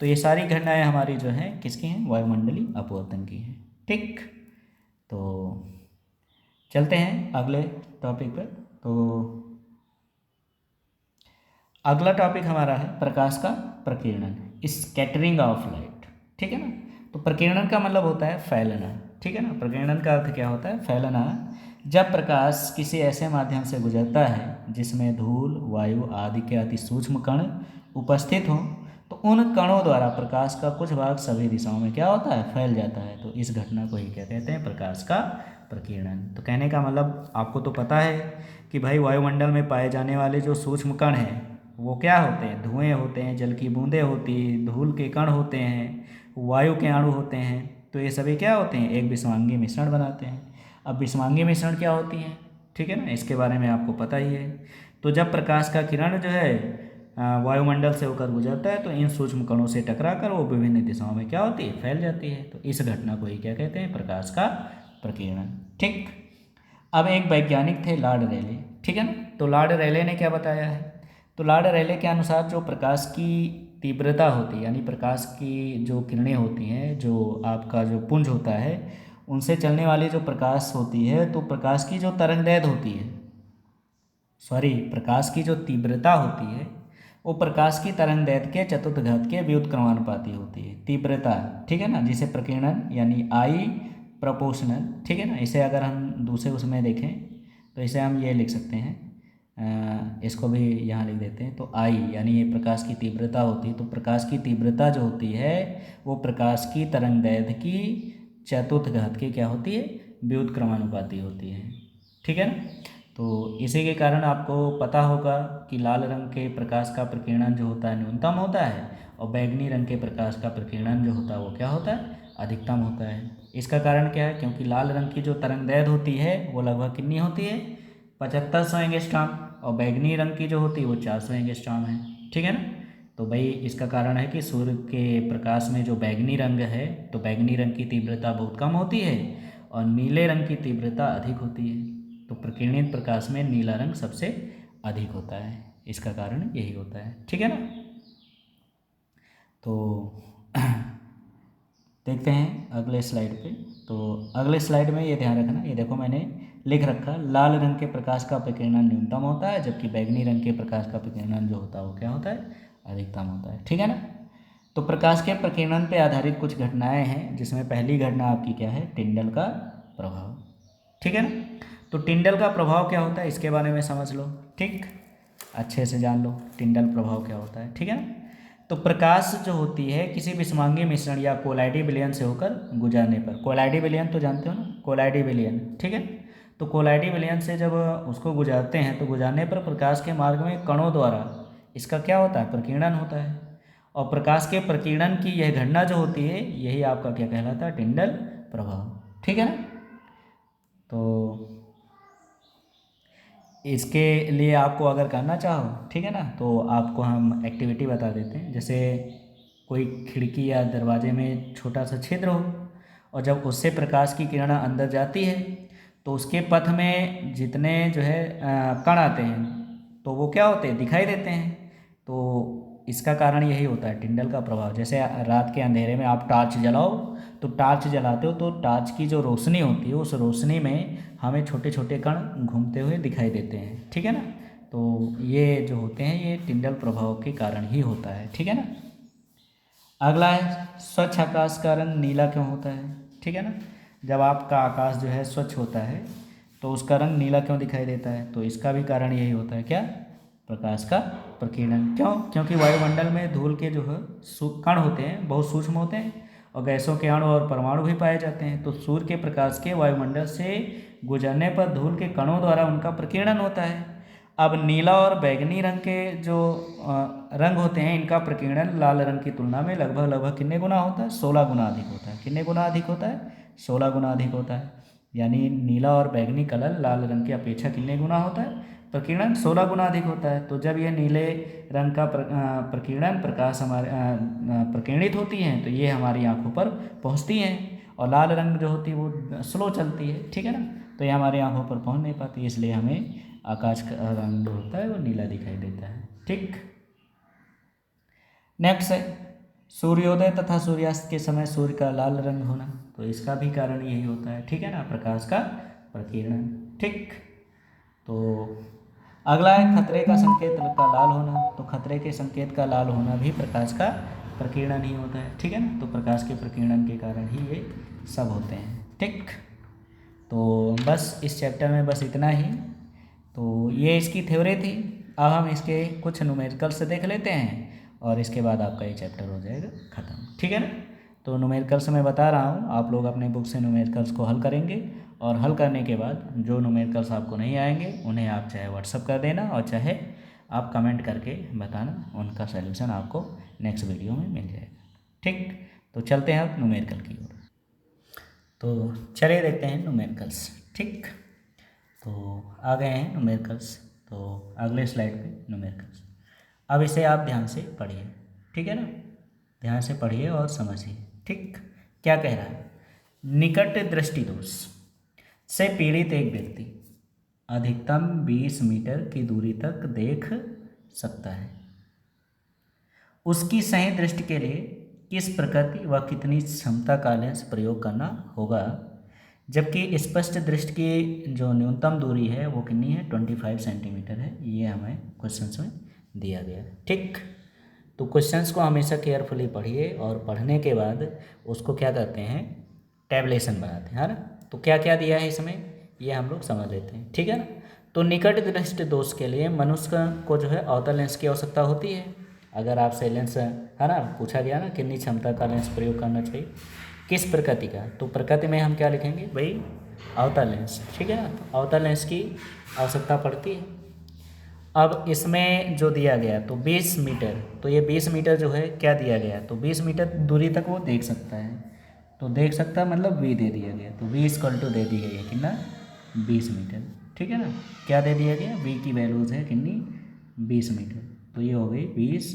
तो ये सारी घटनाएं हमारी जो हैं किसकी हैं? वायुमंडलीय अपवर्तन की हैं। ठीक, तो चलते हैं अगले टॉपिक पर। तो अगला टॉपिक हमारा है प्रकाश का प्रकीर्णन, स्कैटरिंग ऑफ लाइट। ठीक है ना। तो प्रकीर्णन का मतलब होता है फैलना। ठीक है ना। प्रकीर्णन का अर्थ क्या होता है? फैलना। जब प्रकाश किसी ऐसे माध्यम से गुजरता है जिसमें धूल, वायु आदि के अति सूक्ष्म कण उपस्थित हों, तो उन कणों द्वारा प्रकाश का कुछ भाग सभी दिशाओं में क्या होता है? फैल जाता है। तो इस घटना को ही क्या कहते हैं? प्रकाश का प्रकीर्णन। तो कहने का मतलब आपको तो पता है कि भाई वायुमंडल में पाए जाने वाले जो सूक्ष्म कण हैं वो क्या होते हैं? धुएं होते हैं, जल की बूंदें होती, धूल के कण होते हैं, वायु के अणु होते हैं। तो ये सभी क्या होते हैं? एक विषमांगी मिश्रण बनाते हैं। अब विषमांगी मिश्रण क्या होती है? ठीक है ना, इसके बारे में आपको पता ही है। तो जब प्रकाश का किरण जो है वायुमंडल से होकर गुजरता है तो इन सूक्ष्म कणों से टकराकर वो विभिन्न दिशाओं में क्या होती है? फैल जाती है। तो इस घटना को ही क्या कहते हैं? प्रकाश का प्रकीर्णन। ठीक। अब एक वैज्ञानिक थे लॉर्ड रेले। ठीक है ना। तो लॉर्ड रेले ने क्या बताया है? तो लॉर्ड रेले के अनुसार जो प्रकाश की तीव्रता होती है, यानी प्रकाश की जो किरणें होती हैं, जो आपका जो पुंज होता है, उनसे चलने वाली जो प्रकाश होती है, तो प्रकाश की जो तरंगदैर्घ्य होती है, प्रकाश की जो तीव्रता होती है वो प्रकाश की तरंगदैर्घ्य के चतुर्थघात के व्युत्क्रमानुपाती होती है। तीव्रता, ठीक है ना, जिसे प्रकीर्णन यानी आई प्रोपोर्शनल, ठीक है ना। इसे अगर हम दूसरे उसमें देखें तो इसे हम ये लिख सकते हैं, इसको भी यहाँ लिख देते हैं। तो आई यानी ये प्रकाश की तीव्रता होती है। तो प्रकाश की तीव्रता जो होती है वो प्रकाश की तरंगदैर्घ्य की चतुर्थघात की क्या होती है? व्युत्क्रमानुपाती होती है। ठीक है ना। तो इसी के कारण आपको पता होगा कि लाल रंग के प्रकाश का प्रकीर्णन जो होता है न्यूनतम होता है और बैगनी रंग के प्रकाश का प्रकीर्णन जो होता है वो क्या होता है? अधिकतम होता है। इसका कारण क्या है? क्योंकि लाल रंग की जो तरंगदैर्घ्य होती है वो लगभग कितनी होती है? 7500 एंगस्ट्रॉम, और बैगनी रंग की जो होती है वो 400 एंगस्ट्रॉम है। ठीक है ना। तो भाई इसका कारण है कि सूर्य के प्रकाश में जो बैगनी रंग है, तो बैगनी रंग की तीव्रता बहुत कम होती है और नीले रंग की तीव्रता अधिक होती है। तो प्रकीर्णित प्रकाश में नीला रंग सबसे अधिक होता है। इसका कारण यही होता है। ठीक है ना। तो देखते हैं अगले स्लाइड पे। तो अगले स्लाइड में ये ध्यान रखना, ये देखो मैंने लिख रखा, लाल रंग के प्रकाश का प्रकीर्णन न्यूनतम होता है, जबकि बैगनी रंग के प्रकाश का प्रकीर्णन जो होता है वो क्या होता है? अधिकतम होता है। ठीक है ना। तो प्रकाश के प्रकीर्णन पे आधारित कुछ घटनाएं हैं, जिसमें पहली घटना आपकी क्या है? टिंडल का प्रभाव। ठीक है ना। तो टिंडल का प्रभाव क्या होता है इसके बारे में समझ लो। ठीक, अच्छे से जान लो टिंडल प्रभाव क्या होता है। ठीक है ना। तो प्रकाश जो होती है किसी विषमांगी मिश्रण या कोलाइडी विलयन से होकर गुजरने पर, कोलाइडी विलयन तो जानते हो ना, कोलाइडी विलयन, ठीक है। तो कोलाइडी विलयन से जब उसको गुजारते हैं तो गुजारने पर प्रकाश के मार्ग में कणों द्वारा इसका क्या होता है? प्रकीर्णन होता है। और प्रकाश के प्रकीर्णन की यह घटना जो होती है यही आपका क्या कहलाता है? टिंडल प्रभाव। ठीक है ना। तो इसके लिए आपको अगर करना चाहो, ठीक है ना, तो आपको हम एक्टिविटी बता देते हैं। जैसे कोई खिड़की या दरवाजे में छोटा सा छिद्र हो और जब उससे प्रकाश की किरण अंदर जाती है तो उसके पथ में जितने जो है कण आते हैं तो वो क्या होते हैं? दिखाई देते हैं। तो इसका कारण यही होता है टिंडल का प्रभाव। जैसे रात के अंधेरे में आप टॉर्च जलाओ, तो टॉर्च जलाते हो तो टॉर्च की जो रोशनी होती है उस रोशनी में हमें छोटे छोटे कण घूमते हुए दिखाई देते हैं। ठीक है ना। तो ये जो होते हैं ये टिंडल प्रभाव के कारण ही होता है। ठीक है ना। अगला है स्वच्छ आकाश का रंग नीला क्यों होता है? ठीक है ना। जब आपका आकाश जो है स्वच्छ होता है तो उसका रंग नीला क्यों दिखाई देता है? तो इसका भी कारण यही होता है, क्या? प्रकाश का प्रकीर्णन। क्यों? क्योंकि वायुमंडल में धूल के जो है कण होते हैं बहुत सूक्ष्म होते हैं और गैसों के अणु और परमाणु भी पाए जाते हैं। तो सूर्य के प्रकाश के वायुमंडल से गुजरने पर धूल के कणों द्वारा उनका प्रकीर्णन होता है। अब नीला और बैगनी रंग के जो रंग होते हैं इनका प्रकीर्णन लाल रंग की तुलना में लगभग कितने गुना होता है? 16 गुना अधिक होता है। कितने गुना अधिक होता है? 16 गुना अधिक होता है। यानी नीला और बैगनी कलर लाल रंग की अपेक्षा कितने गुना होता है? प्रकीर्णन 16 गुना अधिक होता है। तो जब ये नीले रंग का प्रकीर्णन प्रकाश हमारे प्रकीर्णित होती हैं तो ये हमारी आंखों पर पहुंचती हैं और लाल रंग जो होती है वो स्लो चलती है, ठीक है ना। तो ये हमारे आँखों पर पहुँच नहीं पाती, इसलिए हमें आकाश का रंग जो होता है वो नीला दिखाई देता है, ठीक। नेक्स्ट है सूर्योदय तथा सूर्यास्त के समय सूर्य का लाल रंग होना। तो इसका भी कारण यही होता है, ठीक है ना, प्रकाश का प्रकीर्णन, ठीक। तो अगला है खतरे का संकेत का लाल होना। तो खतरे के संकेत का लाल होना भी प्रकाश का प्रकीर्णन ही होता है, ठीक है ना। तो प्रकाश के प्रकीर्णन के कारण ही ये सब होते हैं, ठीक। तो बस इस चैप्टर में बस इतना ही। तो ये इसकी थ्योरी थी। अब हम इसके कुछ न्यूमेरिकल्स देख लेते हैं और इसके बाद आपका ये चैप्टर हो जाएगा ख़त्म, ठीक है ना। तो न्यूमेरिकल्स मैं बता रहा हूँ, आप लोग अपने बुक से न्यूमेरिकल्स को हल करेंगे और हल करने के बाद जो न्यूमेरिकल्स आपको नहीं आएंगे उन्हें आप चाहे व्हाट्सअप कर देना और चाहे आप कमेंट करके बताना, उनका सलूशन आपको नेक्स्ट वीडियो में मिल जाएगा, ठीक। तो चलते हैं अब न्यूमेरिकल की ओर। तो चलिए देखते हैं न्यूमेरिकल्स, ठीक। तो आ गए हैं न्यूमेरिकल्स, तो अगले स्लाइड पे न्यूमेरिकल्स। अब इसे आप ध्यान से पढ़िए, ठीक है ना, ध्यान से पढ़िए और समझिए, ठीक। क्या कह रहा है, निकट दृष्टि दोष से पीड़ित एक व्यक्ति अधिकतम 20 मीटर की दूरी तक देख सकता है। उसकी सही दृष्टि के लिए किस प्रकृति व कितनी क्षमता का लेंस प्रयोग करना होगा, जबकि स्पष्ट दृष्टि की जो न्यूनतम दूरी है वो कितनी है, 25 सेंटीमीटर है। ये हमें क्वेश्चंस में दिया गया है, ठीक। तो क्वेश्चंस को हमेशा केयरफुली पढ़िए और पढ़ने के बाद उसको क्या करते हैं, टैबलेशन बनाते हैं, है ना। तो क्या क्या दिया है इसमें ये हम लोग समझ लेते हैं, ठीक है ना। तो निकट दृष्टि दोष के लिए मनुष्य को जो है अवतल लेंस की आवश्यकता होती है। अगर आपसे लेंस है ना पूछा गया ना कितनी क्षमता का लेंस प्रयोग करना चाहिए, किस प्रकृति का, तो प्रकृति में हम क्या लिखेंगे भाई, अवतल लेंस, ठीक है ना। तो अवतल लेंस की आवश्यकता पड़ती है। अब इसमें जो दिया गया तो 20 मीटर, तो ये 20 मीटर जो है क्या दिया गया, तो 20 मीटर दूरी तक वो देख सकता है। तो देख सकता है मतलब v दे दिया गया, तो v इक्वल टू दे दी गई है कितना, 20 मीटर, ठीक है ना। क्या दे दिया गया, v की वैल्यूज़ है कितनी, 20 मीटर, तो ये हो गई 20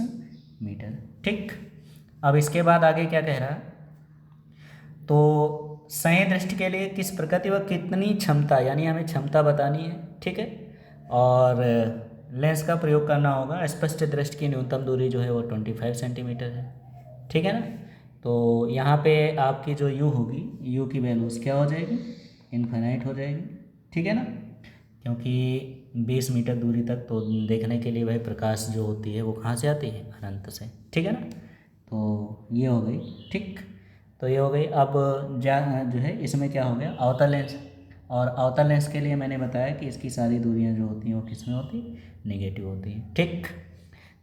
मीटर, ठीक। अब इसके बाद आगे क्या कह रहा है, तो सही दृष्टि के लिए किस प्रकृति व कितनी क्षमता, यानी हमें क्षमता बतानी है, ठीक है। और लेंस का प्रयोग करना होगा। स्पष्ट दृष्टि की न्यूनतम दूरी जो है वो 25 सेंटीमीटर है, ठीक है ना। तो यहाँ पे आपकी जो u होगी, u की वैल्यूज़ क्या हो जाएगी, इनफाइनाइट हो जाएगी, ठीक है ना। क्योंकि 20 मीटर दूरी तक तो देखने के लिए भाई प्रकाश जो होती है वो कहाँ से आती है, अनंत से, ठीक है ना। तो ये हो गई, ठीक। तो ये हो गई। अब जो है इसमें क्या हो गया, अवतल लेंस। और अवतल लेंस के लिए मैंने बताया कि इसकी सारी दूरियां जो होती हैं वो किस में होती है, नेगेटिव होती हैं, ठीक।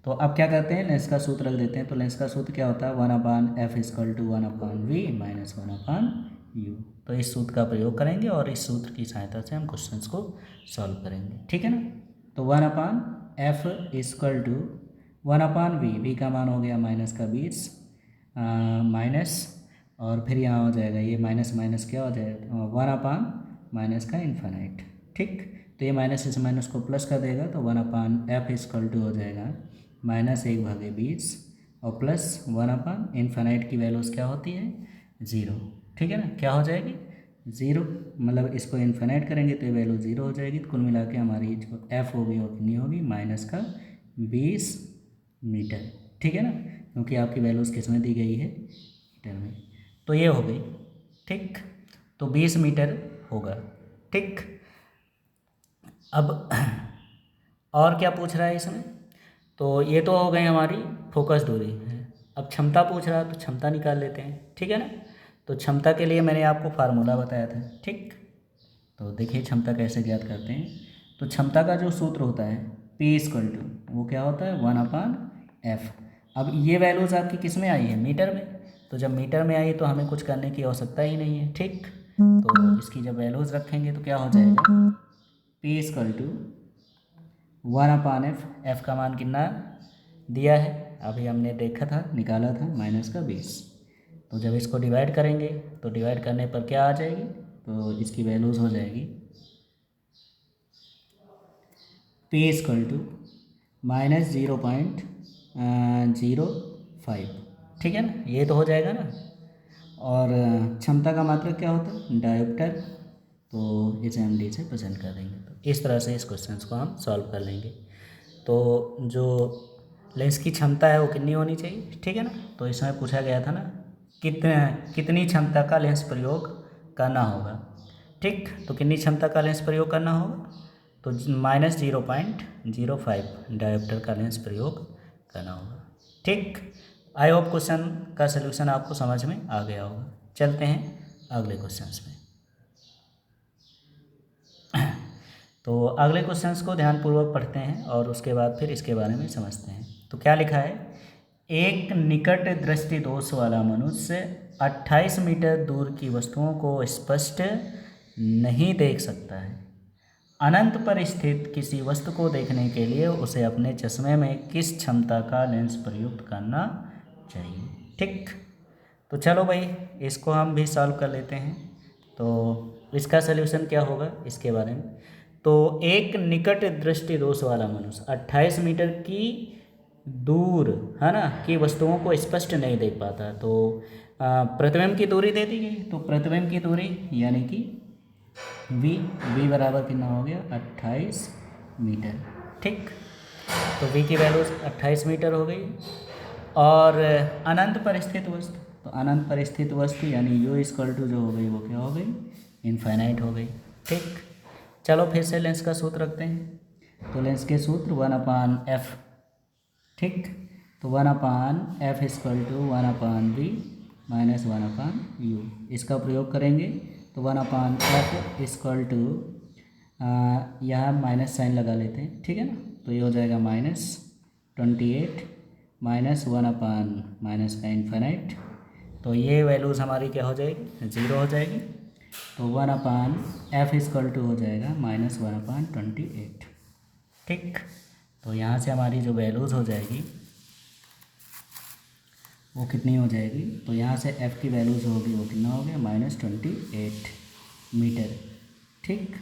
तो अब क्या करते हैं, लेंस का सूत्र रख देते हैं। तो लेंस का सूत्र क्या होता है, 1/f equal to 1/v minus 1/u। तो इस सूत्र का प्रयोग करेंगे और इस सूत्र की सहायता से हम क्वेश्चंस को सॉल्व करेंगे, ठीक है ना। तो 1/f equal to 1/v, v का मान हो गया माइनस का 20 माइनस, और फिर यहाँ हो जाएगा ये माइनस माइनस क्या हो जाएगा, 1/माइनस का इन्फाइनाइट, ठीक। तो ये माइनस इस माइनस को प्लस कर देगा, तो 1/f इक्वल टू हो जाएगा -1/20 और प्लस 1/इन्फाइनाइट की वैल्यूज़ क्या होती है, 0, ठीक है ना। क्या हो जाएगी, 0, मतलब इसको इन्फाइनाइट करेंगे तो ये वैल्यू 0 हो जाएगी। तो कुल मिला के हमारी जो f होगी वो कितनी होगी, -20 मीटर, ठीक है ना, क्योंकि आपकी वैल्यूज़ किस में दी गई है, मीटर में। तो ये हो गई, ठीक। तो 20 मीटर होगा, ठीक। अब और क्या पूछ रहा है इसमें, तो ये तो हो गई हमारी फोकस दूरी है। अब क्षमता पूछ रहा है तो क्षमता निकाल लेते हैं, ठीक है ना। तो क्षमता के लिए मैंने आपको फार्मूला बताया था, ठीक। तो देखिए क्षमता कैसे ज्ञात करते हैं। तो क्षमता का जो सूत्र होता है P इक्वल टू वो क्या होता है, 1/f। अब ये वैल्यूज़ आपकी किस में आई है, मीटर में। तो जब मीटर में आई तो हमें कुछ करने की आवश्यकता ही नहीं है, ठीक। तो इसकी जब वैल्यूज़ रखेंगे तो क्या हो जाएगा, P equal to 1/f, f का मान कितना दिया है अभी हमने देखा था, निकाला था, -20। तो जब इसको डिवाइड करेंगे तो डिवाइड करने पर क्या आ जाएगी, तो इसकी वैल्यूज़ हो जाएगी P इक्वल टू -0.05, ठीक है ना, ये तो हो जाएगा ना। और क्षमता का मात्रक क्या होता है, डायोप्टर। तो इसे हम डी से पसंद कर देंगे। तो इस तरह से इस क्वेश्चन को हम सॉल्व कर लेंगे। तो जो लेंस की क्षमता है वो कितनी होनी चाहिए, ठीक है ना। तो इसमें पूछा गया था ना कितनी क्षमता का लेंस प्रयोग करना होगा, ठीक। तो कितनी क्षमता का लेंस प्रयोग करना होगा, तो -0.05 डायोप्टर का लेंस प्रयोग करना होगा, ठीक। आई होप क्वेश्चन का सलूशन आपको समझ में आ गया होगा। चलते हैं अगले क्वेश्चंस में। तो अगले क्वेश्चंस को ध्यानपूर्वक पढ़ते हैं और उसके बाद फिर इसके बारे में समझते हैं। तो क्या लिखा है, एक निकट दृष्टि दोष वाला मनुष्य 28 मीटर दूर की वस्तुओं को स्पष्ट नहीं देख सकता है। अनंत पर स्थित किसी वस्तु को देखने के लिए उसे अपने चश्मे में किस क्षमता का लेंस प्रयुक्त करना चाहिए, ठीक। तो चलो भाई इसको हम भी सॉल्व कर लेते हैं। तो इसका सलूशन क्या होगा इसके बारे में। तो एक निकट दृष्टि दोष वाला मनुष्य 28 मीटर की दूर, है ना, की वस्तुओं को स्पष्ट नहीं देख पाता। तो प्रतिबिंब की दूरी दे दी गई। तो प्रतिबिंब की दूरी यानी कि v बराबर कितना हो गया, 28 मीटर, ठीक। तो v की वैल्यू 28 मीटर हो गई। और अनंत पर स्थित वस्तु, तो अनंत पर स्थित वस्तु यानी u इक्वल टू जो हो गई वो क्या हो गई, इनफाइनाइट हो गई, ठीक। चलो फिर से लेंस का सूत्र रखते हैं। तो लेंस के सूत्र 1/f, ठीक। तो 1/f equal to 1/v minus 1/u, इसका प्रयोग करेंगे। तो 1/f इक्वल टू यहाँ माइनस साइन लगा लेते हैं, ठीक है ना। तो ये हो जाएगा -28 माइनस 1/माइनस का इन्फाइनाइट। तो ये वैल्यूज़ हमारी क्या हो जाएगी, 0 हो जाएगी। तो 1/f इक्वल टू हो जाएगा -1/28, ठीक। तो यहाँ से हमारी जो वैल्यूज़ हो जाएगी वो कितनी हो जाएगी, तो यहाँ से f की वैल्यूज़ होगी वो कितना हो गया, -28 मीटर, ठीक।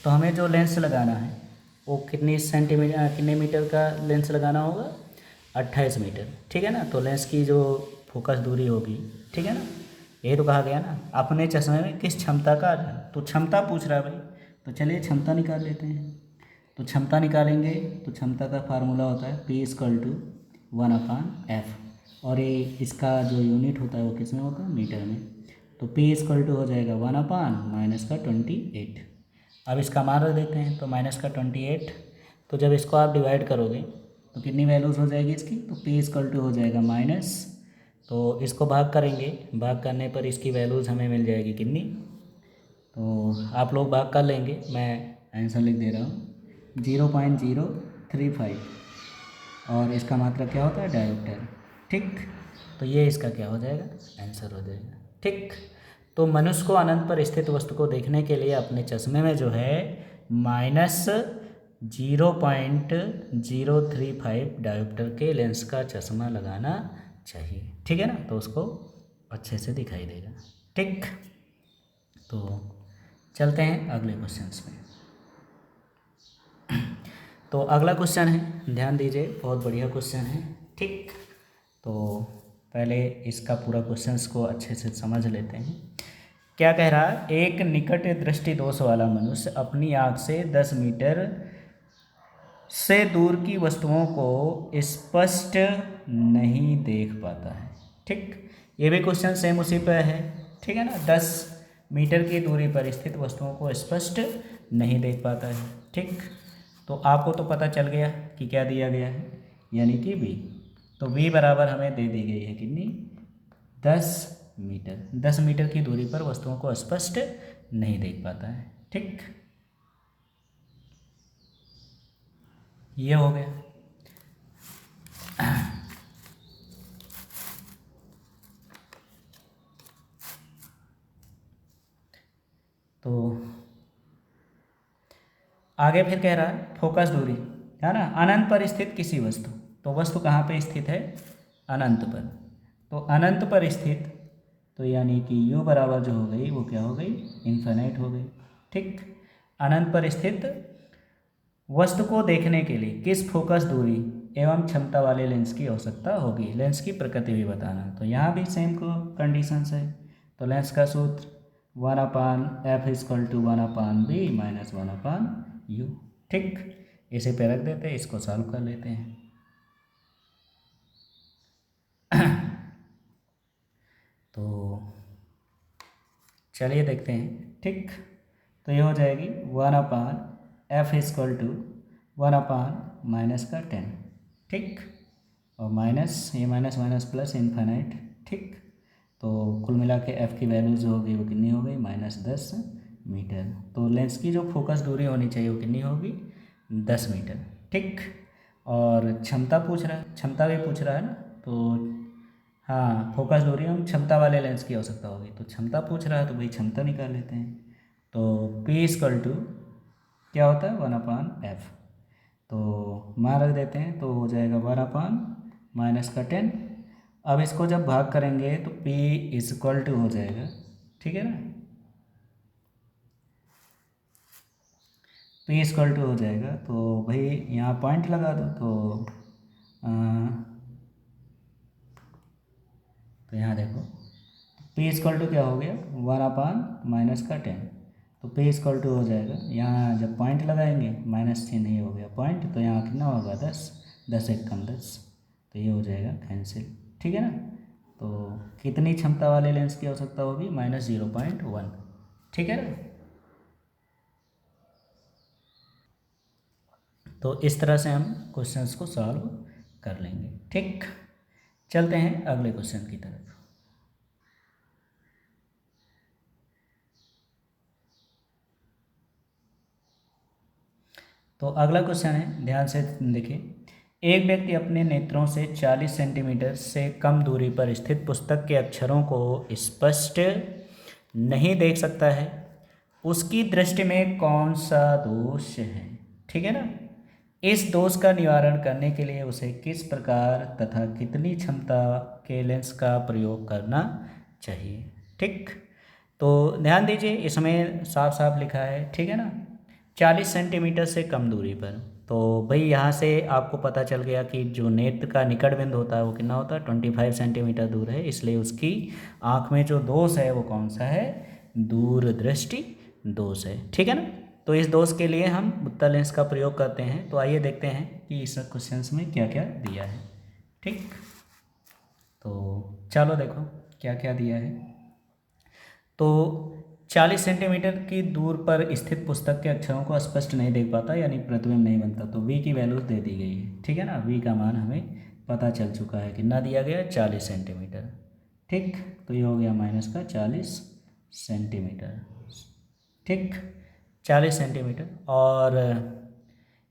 तो हमें जो लेंस लगाना है वो कितने मीटर का लेंस लगाना होगा, 28 मीटर, ठीक है ना। तो लेंस की जो फोकस दूरी होगी, ठीक है ना, यही तो कहा गया ना, अपने चश्मे में किस क्षमता का, तो क्षमता पूछ रहा है भाई। तो चलिए क्षमता निकाल लेते हैं। तो क्षमता निकालेंगे तो क्षमता का फार्मूला होता है P इक्वल टू 1/f, और ये इसका जो यूनिट होता है वो किस में होगा, मीटर में। तो P इक्वल टू हो जाएगा 1/-28। अब इसका मान रख देते हैं। तो -28, तो जब इसको आप डिवाइड करोगे तो कितनी वैल्यूज़ हो जाएगी इसकी, तो P इक्वल टू हो जाएगा माइनस, तो इसको भाग करेंगे, भाग करने पर इसकी वैल्यूज़ हमें मिल जाएगी कितनी, तो आप लोग भाग कर लेंगे, मैं आंसर लिख दे रहा हूँ 0.035, और इसका मात्रक क्या होता है, डायोप्टर, ठीक। तो ये इसका क्या हो जाएगा, आंसर हो जाएगा, ठीक। तो मनुष्य को अनंत पर स्थित वस्तु को देखने के लिए अपने चश्मे में जो है -0.035 डायोप्टर के लेंस का चश्मा लगाना चाहिए, ठीक है ना। तो उसको अच्छे से दिखाई देगा, ठीक। तो चलते हैं अगले क्वेश्चंस में। तो अगला क्वेश्चन है, ध्यान दीजिए, बहुत बढ़िया क्वेश्चन है, ठीक। तो पहले इसका पूरा क्वेश्चंस को अच्छे से समझ लेते हैं। क्या कह रहा है, एक निकट दृष्टि दोष वाला मनुष्य अपनी आँख से 10 मीटर से दूर की वस्तुओं को स्पष्ट नहीं देख पाता है, ठीक। ये भी क्वेश्चन सेम उसी पर है, ठीक है ना। 10 मीटर की दूरी पर स्थित वस्तुओं को स्पष्ट नहीं देख पाता है, ठीक। तो आपको तो पता चल गया कि क्या दिया गया है, यानी कि v। तो v बराबर हमें दे दी गई है कितनी, 10 मीटर। 10 मीटर की दूरी पर वस्तुओं को स्पष्ट नहीं देख पाता है, ठीक। ये हो गया। तो आगे फिर कह रहा है फोकस दूरी, है ना, अनंत पर स्थित किसी वस्तु। तो वस्तु कहाँ पे स्थित है, अनंत पर। तो अनंत पर स्थित, तो यानी कि u बराबर जो हो गई वो क्या हो गई, इन्फिनिट हो गई, ठीक। अनंत पर स्थित वस्तु को देखने के लिए किस फोकस दूरी एवं क्षमता वाले लेंस की आवश्यकता होगी, लेंस की प्रकृति भी बताना। तो यहाँ भी सेम को कंडीशंस है। तो लेंस का सूत्र 1/f=1/b माइनस 1/u। ठीक, इसे पे रख देते हैं, इसको सॉल्व कर लेते हैं। तो चलिए देखते हैं। ठीक, तो ये हो जाएगी 1/f=1/-10। ठीक, और माइनस ये माइनस माइनस प्लस इन्फाइनाइट। ठीक, तो कुल मिला के एफ़ की वैल्यू जो होगी वो कितनी हो गई, -10 मीटर। तो लेंस की जो फोकस दूरी होनी चाहिए वो कितनी होगी, 10 मीटर। ठीक, और क्षमता पूछ रहा है, क्षमता भी पूछ रहा है ना, तो हाँ फोकस दूरी हम क्षमता वाले लेंस की आवश्यकता होगी, तो क्षमता पूछ रहा है तो भाई क्षमता निकाल लेते हैं। तो P क्या होता है, 1/f। तो मान रख देते हैं, तो हो जाएगा 1/-10। अब इसको जब भाग करेंगे तो P हो जाएगा, ठीक है ना, P हो जाएगा। तो भाई यहाँ पॉइंट लगा दो, तो यहाँ देखो P क्या हो गया, 1/-10। तो P हो जाएगा, यहाँ जब पॉइंट लगाएंगे माइनस चिन्ह ही हो गया पॉइंट, तो यहाँ कितना होगा, 10, 10 एक कम 10, तो ये हो जाएगा कैंसिल। ठीक है ना, तो कितनी क्षमता वाले लेंस की आवश्यकता होगी, -0.1। ठीक है ना, तो इस तरह से हम क्वेश्चंस को सॉल्व कर लेंगे। ठीक, चलते हैं अगले क्वेश्चन की तरफ। तो अगला क्वेश्चन है, ध्यान से देखिए। एक व्यक्ति अपने नेत्रों से 40 सेंटीमीटर से कम दूरी पर स्थित पुस्तक के अक्षरों को स्पष्ट नहीं देख सकता है, उसकी दृष्टि में कौन सा दोष है। ठीक है ना, इस दोष का निवारण करने के लिए उसे किस प्रकार तथा कितनी क्षमता के लेंस का प्रयोग करना चाहिए। ठीक, तो ध्यान दीजिए, इसमें साफ साफ लिखा है, ठीक है ना, 40 सेंटीमीटर से कम दूरी पर। तो भाई यहाँ से आपको पता चल गया कि जो नेत्र का निकट बिंदु होता है वो कितना होता है, 25 सेंटीमीटर दूर है, इसलिए उसकी आँख में जो दोष है वो कौन सा है, दूरदृष्टि दोष है। ठीक है ना, तो इस दोष के लिए हम उत्तल लेंस का प्रयोग करते हैं। तो आइए देखते हैं कि इस क्वेश्चन में क्या क्या दिया है। ठीक, तो चलो देखो क्या क्या दिया है। तो 40 सेंटीमीटर की दूर पर स्थित पुस्तक के अक्षरों को स्पष्ट नहीं देख पाता, यानी प्रतिबिंब नहीं बनता, तो v की वैल्यू दे दी गई है। ठीक है ना, v का मान हमें पता चल चुका है, कितना दिया गया, 40 सेंटीमीटर। ठीक, तो ये हो गया -40 सेंटीमीटर। ठीक, 40 सेंटीमीटर। और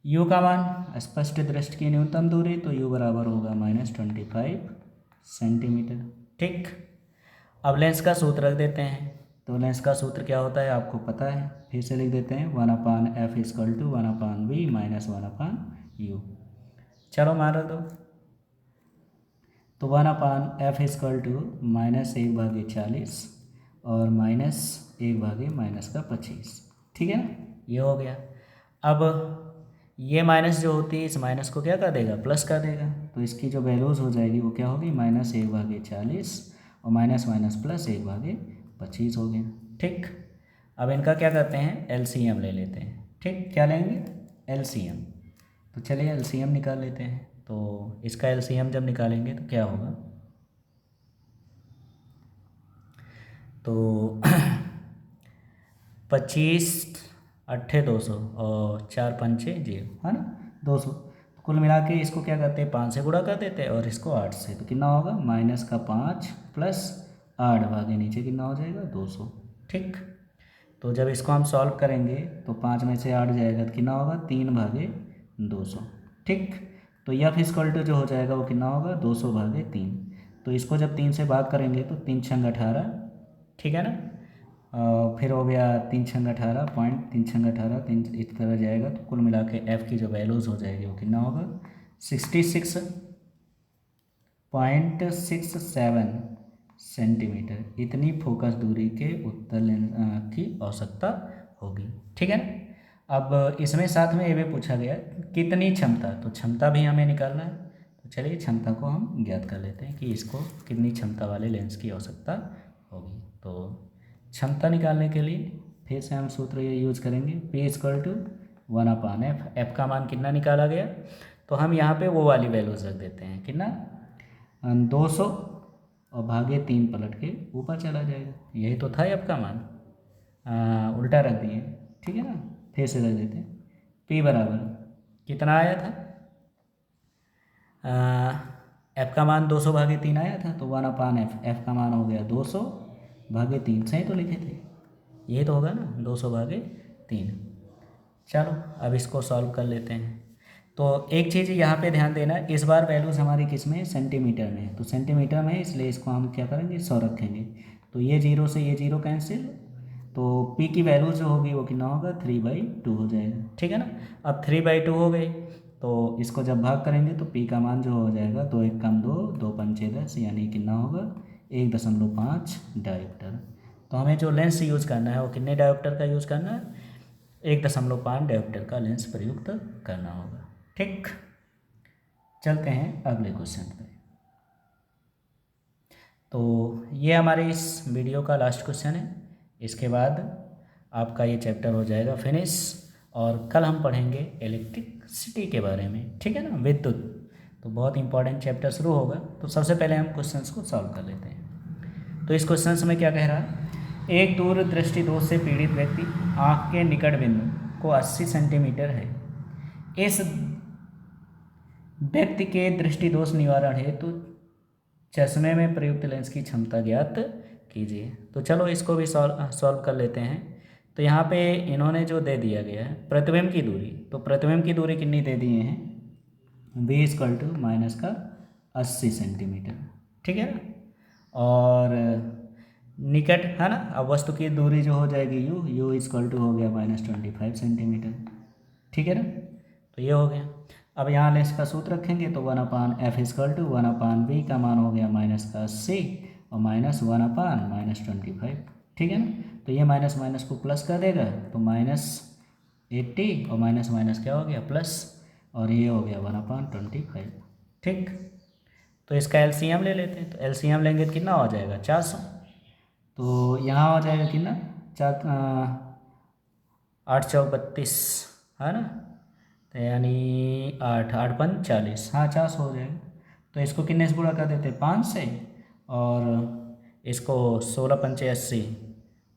u का मान, स्पष्ट दृष्टि की न्यूनतम दूरी, तो u बराबर होगा -25 सेंटीमीटर। ठीक, अब लेंस का सूत्र रख देते हैं। तो लेंस का सूत्र क्या होता है आपको पता है, फिर से लिख देते हैं, 1/f=1/b माइनस 1/u। चलो मान रख दो, तो 1/f=-1/40 और -1/-25। ठीक है ना, ये हो गया। अब ये माइनस जो होती है, इस माइनस को क्या कर देगा, प्लस कर देगा, तो इसकी जो वैल्यूज़ हो जाएगी वो क्या होगी, -1/40 और माइनस माइनस प्लस 1/25 हो गया। ठीक, अब इनका क्या करते हैं, एलसीएम ले लेते हैं। ठीक, क्या लेंगे, एलसीएम। तो चलिए एलसीएम निकाल लेते हैं। तो इसका एलसीएम जब निकालेंगे तो क्या होगा, तो 25×8 = 200 और 4×5 = 0, है ना, 200। तो कुल मिला के इसको क्या करते हैं, 5 से गुणा कर देते हैं और इसको 8 से, तो कितना होगा, -5 प्लस 8 भागे नीचे कितना हो जाएगा, 200। ठीक, तो जब इसको हम सॉल्व करेंगे तो 5 में से 8 जाएगा तो कितना होगा, 3/200। ठीक, तो F जो हो जाएगा वो कितना होगा, 200/3। तो इसको जब 3 से भाग करेंगे तो 3×18, ठीक है ना, फिर हो गया 3×18 पॉइंट, 3×18 3 इस तरह जाएगा, तो कुल मिला के एफ़ की जो वैल्यूज़ हो जाएगी वो कितना होगा, 66.67 सेंटीमीटर। इतनी फोकस दूरी के उत्तल लेंस की आवश्यकता होगी। ठीक है ना, अब इसमें साथ में ये भी पूछा गया कितनी क्षमता, तो क्षमता भी हमें निकालना है। तो चलिए क्षमता को हम ज्ञात कर लेते हैं कि इसको कितनी क्षमता वाले लेंस की आवश्यकता होगी। तो क्षमता निकालने के लिए फिर से हम सूत्र ये यूज करेंगे, P equal to 1/F। F का मान कितना निकाला गया, तो हम यहाँ पे वो वाली वैल्यूज रख देते हैं, कितना 200 और भागे 3 पलट के ऊपर चला जाएगा, यही तो था F का मान, उल्टा रख दिए, ठीक है ना। फिर से रख देते हैं, P बराबर कितना आया था, F का मान 200 भागे 3 आया था, तो 1/F। F का मान हो गया 200 भागे 3, सही तो लिखे थे, यही तो होगा ना, 200 भागे 3। चलो अब इसको सॉल्व कर लेते हैं। तो एक चीज़ यहाँ पे ध्यान देना, इस बार वैल्यूज़ हमारी किस में है, सेंटीमीटर में है, तो सेंटीमीटर में है, इसलिए इसको हम क्या करेंगे, 100 रखेंगे। तो ये 0 से ये 0 कैंसिल, तो P की वैल्यू जो होगी वो कितना होगा, 3/2 हो जाएगा, ठीक है ना। अब 3/2 हो गई, तो इसको जब भाग करेंगे तो P का मान जो हो जाएगा, 2 1 कम 2, 2 पंचे 10, यानी कितना होगा, 1.5 डायोप्टर। तो हमें जो लेंस यूज़ करना है वो कितने डायोप्टर का यूज़ करना है, 1.5 डायोप्टर का लेंस प्रयुक्त करना होगा, ठीक। चलते हैं अगले क्वेश्चन पे। तो ये हमारे इस वीडियो का लास्ट क्वेश्चन है, इसके बाद आपका ये चैप्टर हो जाएगा फिनिश, और कल हम पढ़ेंगे इलेक्ट्रिसिटी के बारे में, ठीक है ना, विद्युत। तो बहुत इंपॉर्टेंट चैप्टर शुरू होगा। तो सबसे पहले हम क्वेश्चंस को सॉल्व कर लेते हैं। तो इस क्वेश्चन में क्या कह रहा है, एक दूरदृष्टि दोष से पीड़ित व्यक्ति आँख के निकट बिंदु को 80 सेंटीमीटर है, इस व्यक्ति के दृष्टि दोष निवारण हेतु चश्मे में प्रयुक्त लेंस की क्षमता ज्ञात कीजिए। तो चलो इसको भी सॉल्व कर लेते हैं। तो यहाँ पे इन्होंने जो दे दिया गया है प्रतिबिंब की दूरी, तो प्रतिबिंब की दूरी कितनी दे दिए हैं, V इक्वल टू माइनस का 80 सेंटीमीटर, ठीक है ना। और निकट है ना, अब वस्तु की दूरी जो हो जाएगी U इक्वल टू हो गया -25 सेंटीमीटर, ठीक है ना। तो ये हो गया। अब यहाँ लेंस का सूत्र रखेंगे, तो 1/F इक्वल टू 1/V का मान हो गया -80 और -1/-25, ठीक है ना। तो ये माइनस माइनस को प्लस कर देगा, तो -80 और माइनस माइनस क्या हो गया, प्लस, और ये हो गया 1/25, ठीक। तो इसका एलसीएम ले लेते हैं। तो एलसीएम लेंगे तो कितना हो जाएगा, 400। तो यहाँ हो जाएगा कितना, 8 चौक 32, है ना, तो यानी 8 पंच 40, हाँ 400 हो जाएगा। तो इसको कितने से गुणा कर देते हैं, 5 से, और इसको 16 पंचे 80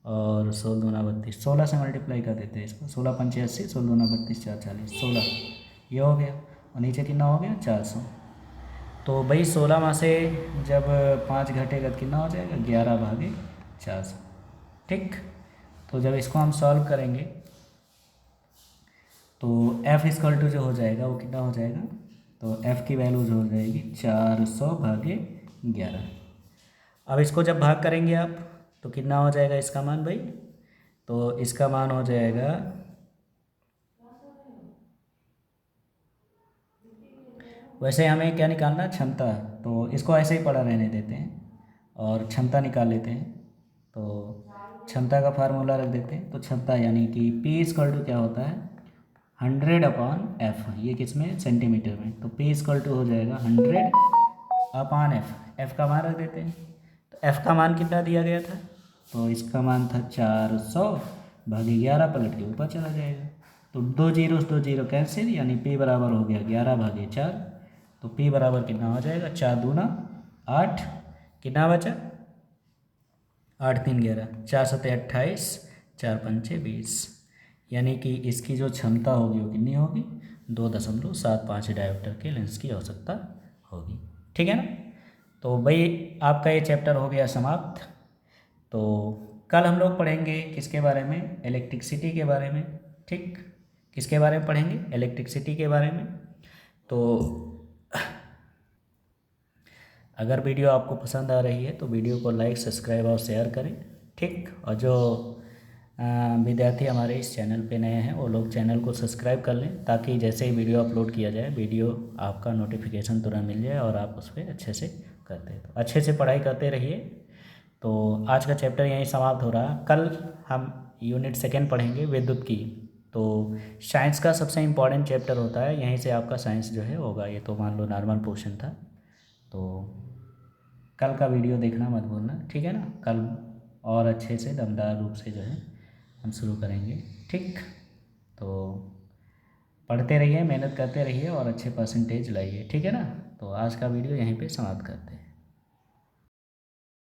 और 16 दूना 32, 16 से मल्टीप्लाई कर देते हैं इसको, 16 पंचे 80, 16 दूना 32, 4 40, 16, ये हो गया। और नीचे कितना हो गया, 400। तो भाई 16 में से जब 5 घटेगा तो कितना हो जाएगा, 11/400, ठीक। तो जब इसको हम सॉल्व करेंगे तो F इक्वल टू जो हो जाएगा वो कितना हो जाएगा, तो F की वैल्यू जो हो जाएगी 400/11। अब इसको जब भाग करेंगे आप तो कितना हो जाएगा इसका मान भाई, तो इसका मान हो जाएगा, वैसे हमें क्या निकालना, क्षमता, तो इसको ऐसे ही पड़ा रहने देते हैं और क्षमता निकाल लेते हैं। तो क्षमता का फार्मूला रख देते हैं। तो क्षमता यानी कि P इक्वल टू क्या होता है, 100/F, ये किस में, सेंटीमीटर में। तो P इक्वल टू हो जाएगा 100/F, F का मान रख देते हैं। तो F का मान कितना दिया गया था, तो इसका मान था 400/11, पलट के ऊपर चला जाएगा। तो 2 0 कैंसिल, यानी P बराबर हो गया 11/4। तो P बराबर कितना हो जाएगा, 4 दूना 8, कितना बचा, 8 3 11, 4 7 28, 4 पंचे 20, यानी कि इसकी जो क्षमता होगी वो कितनी होगी, 2.75 डायोप्टर के लेंस की आवश्यकता होगी, ठीक है ना। तो भाई आपका ये चैप्टर हो गया समाप्त। तो कल हम लोग पढ़ेंगे किसके बारे में, इलेक्ट्रिसिटी के बारे में, ठीक। किसके बारे में पढ़ेंगे, इलेक्ट्रिसिटी के बारे में। तो अगर वीडियो आपको पसंद आ रही है तो वीडियो को लाइक, सब्सक्राइब और शेयर करें, ठीक। और जो विद्यार्थी हमारे इस चैनल पे नए हैं वो लोग चैनल को सब्सक्राइब कर लें, ताकि जैसे ही वीडियो अपलोड किया जाए वीडियो आपका नोटिफिकेशन तुरंत मिल जाए और आप उस पर अच्छे से करते, तो अच्छे से पढ़ाई करते रहिए। तो आज का चैप्टर यहीं समाप्त हो रहा है। कल हम यूनिट 2 पढ़ेंगे विद्युत की। तो साइंस का सबसे इम्पॉर्टेंट चैप्टर होता है, यहीं से आपका साइंस जो है होगा। ये तो मान लो नॉर्मल पोर्शन था। तो कल का वीडियो देखना मत भूलना, ठीक है ना। कल और अच्छे से दमदार रूप से जो है हम शुरू करेंगे। ठीक, तो पढ़ते रहिए, मेहनत करते रहिए और अच्छे परसेंटेज लाइए। ठीक है ना। तो आज का वीडियो यहीं पे समाप्त करते हैं।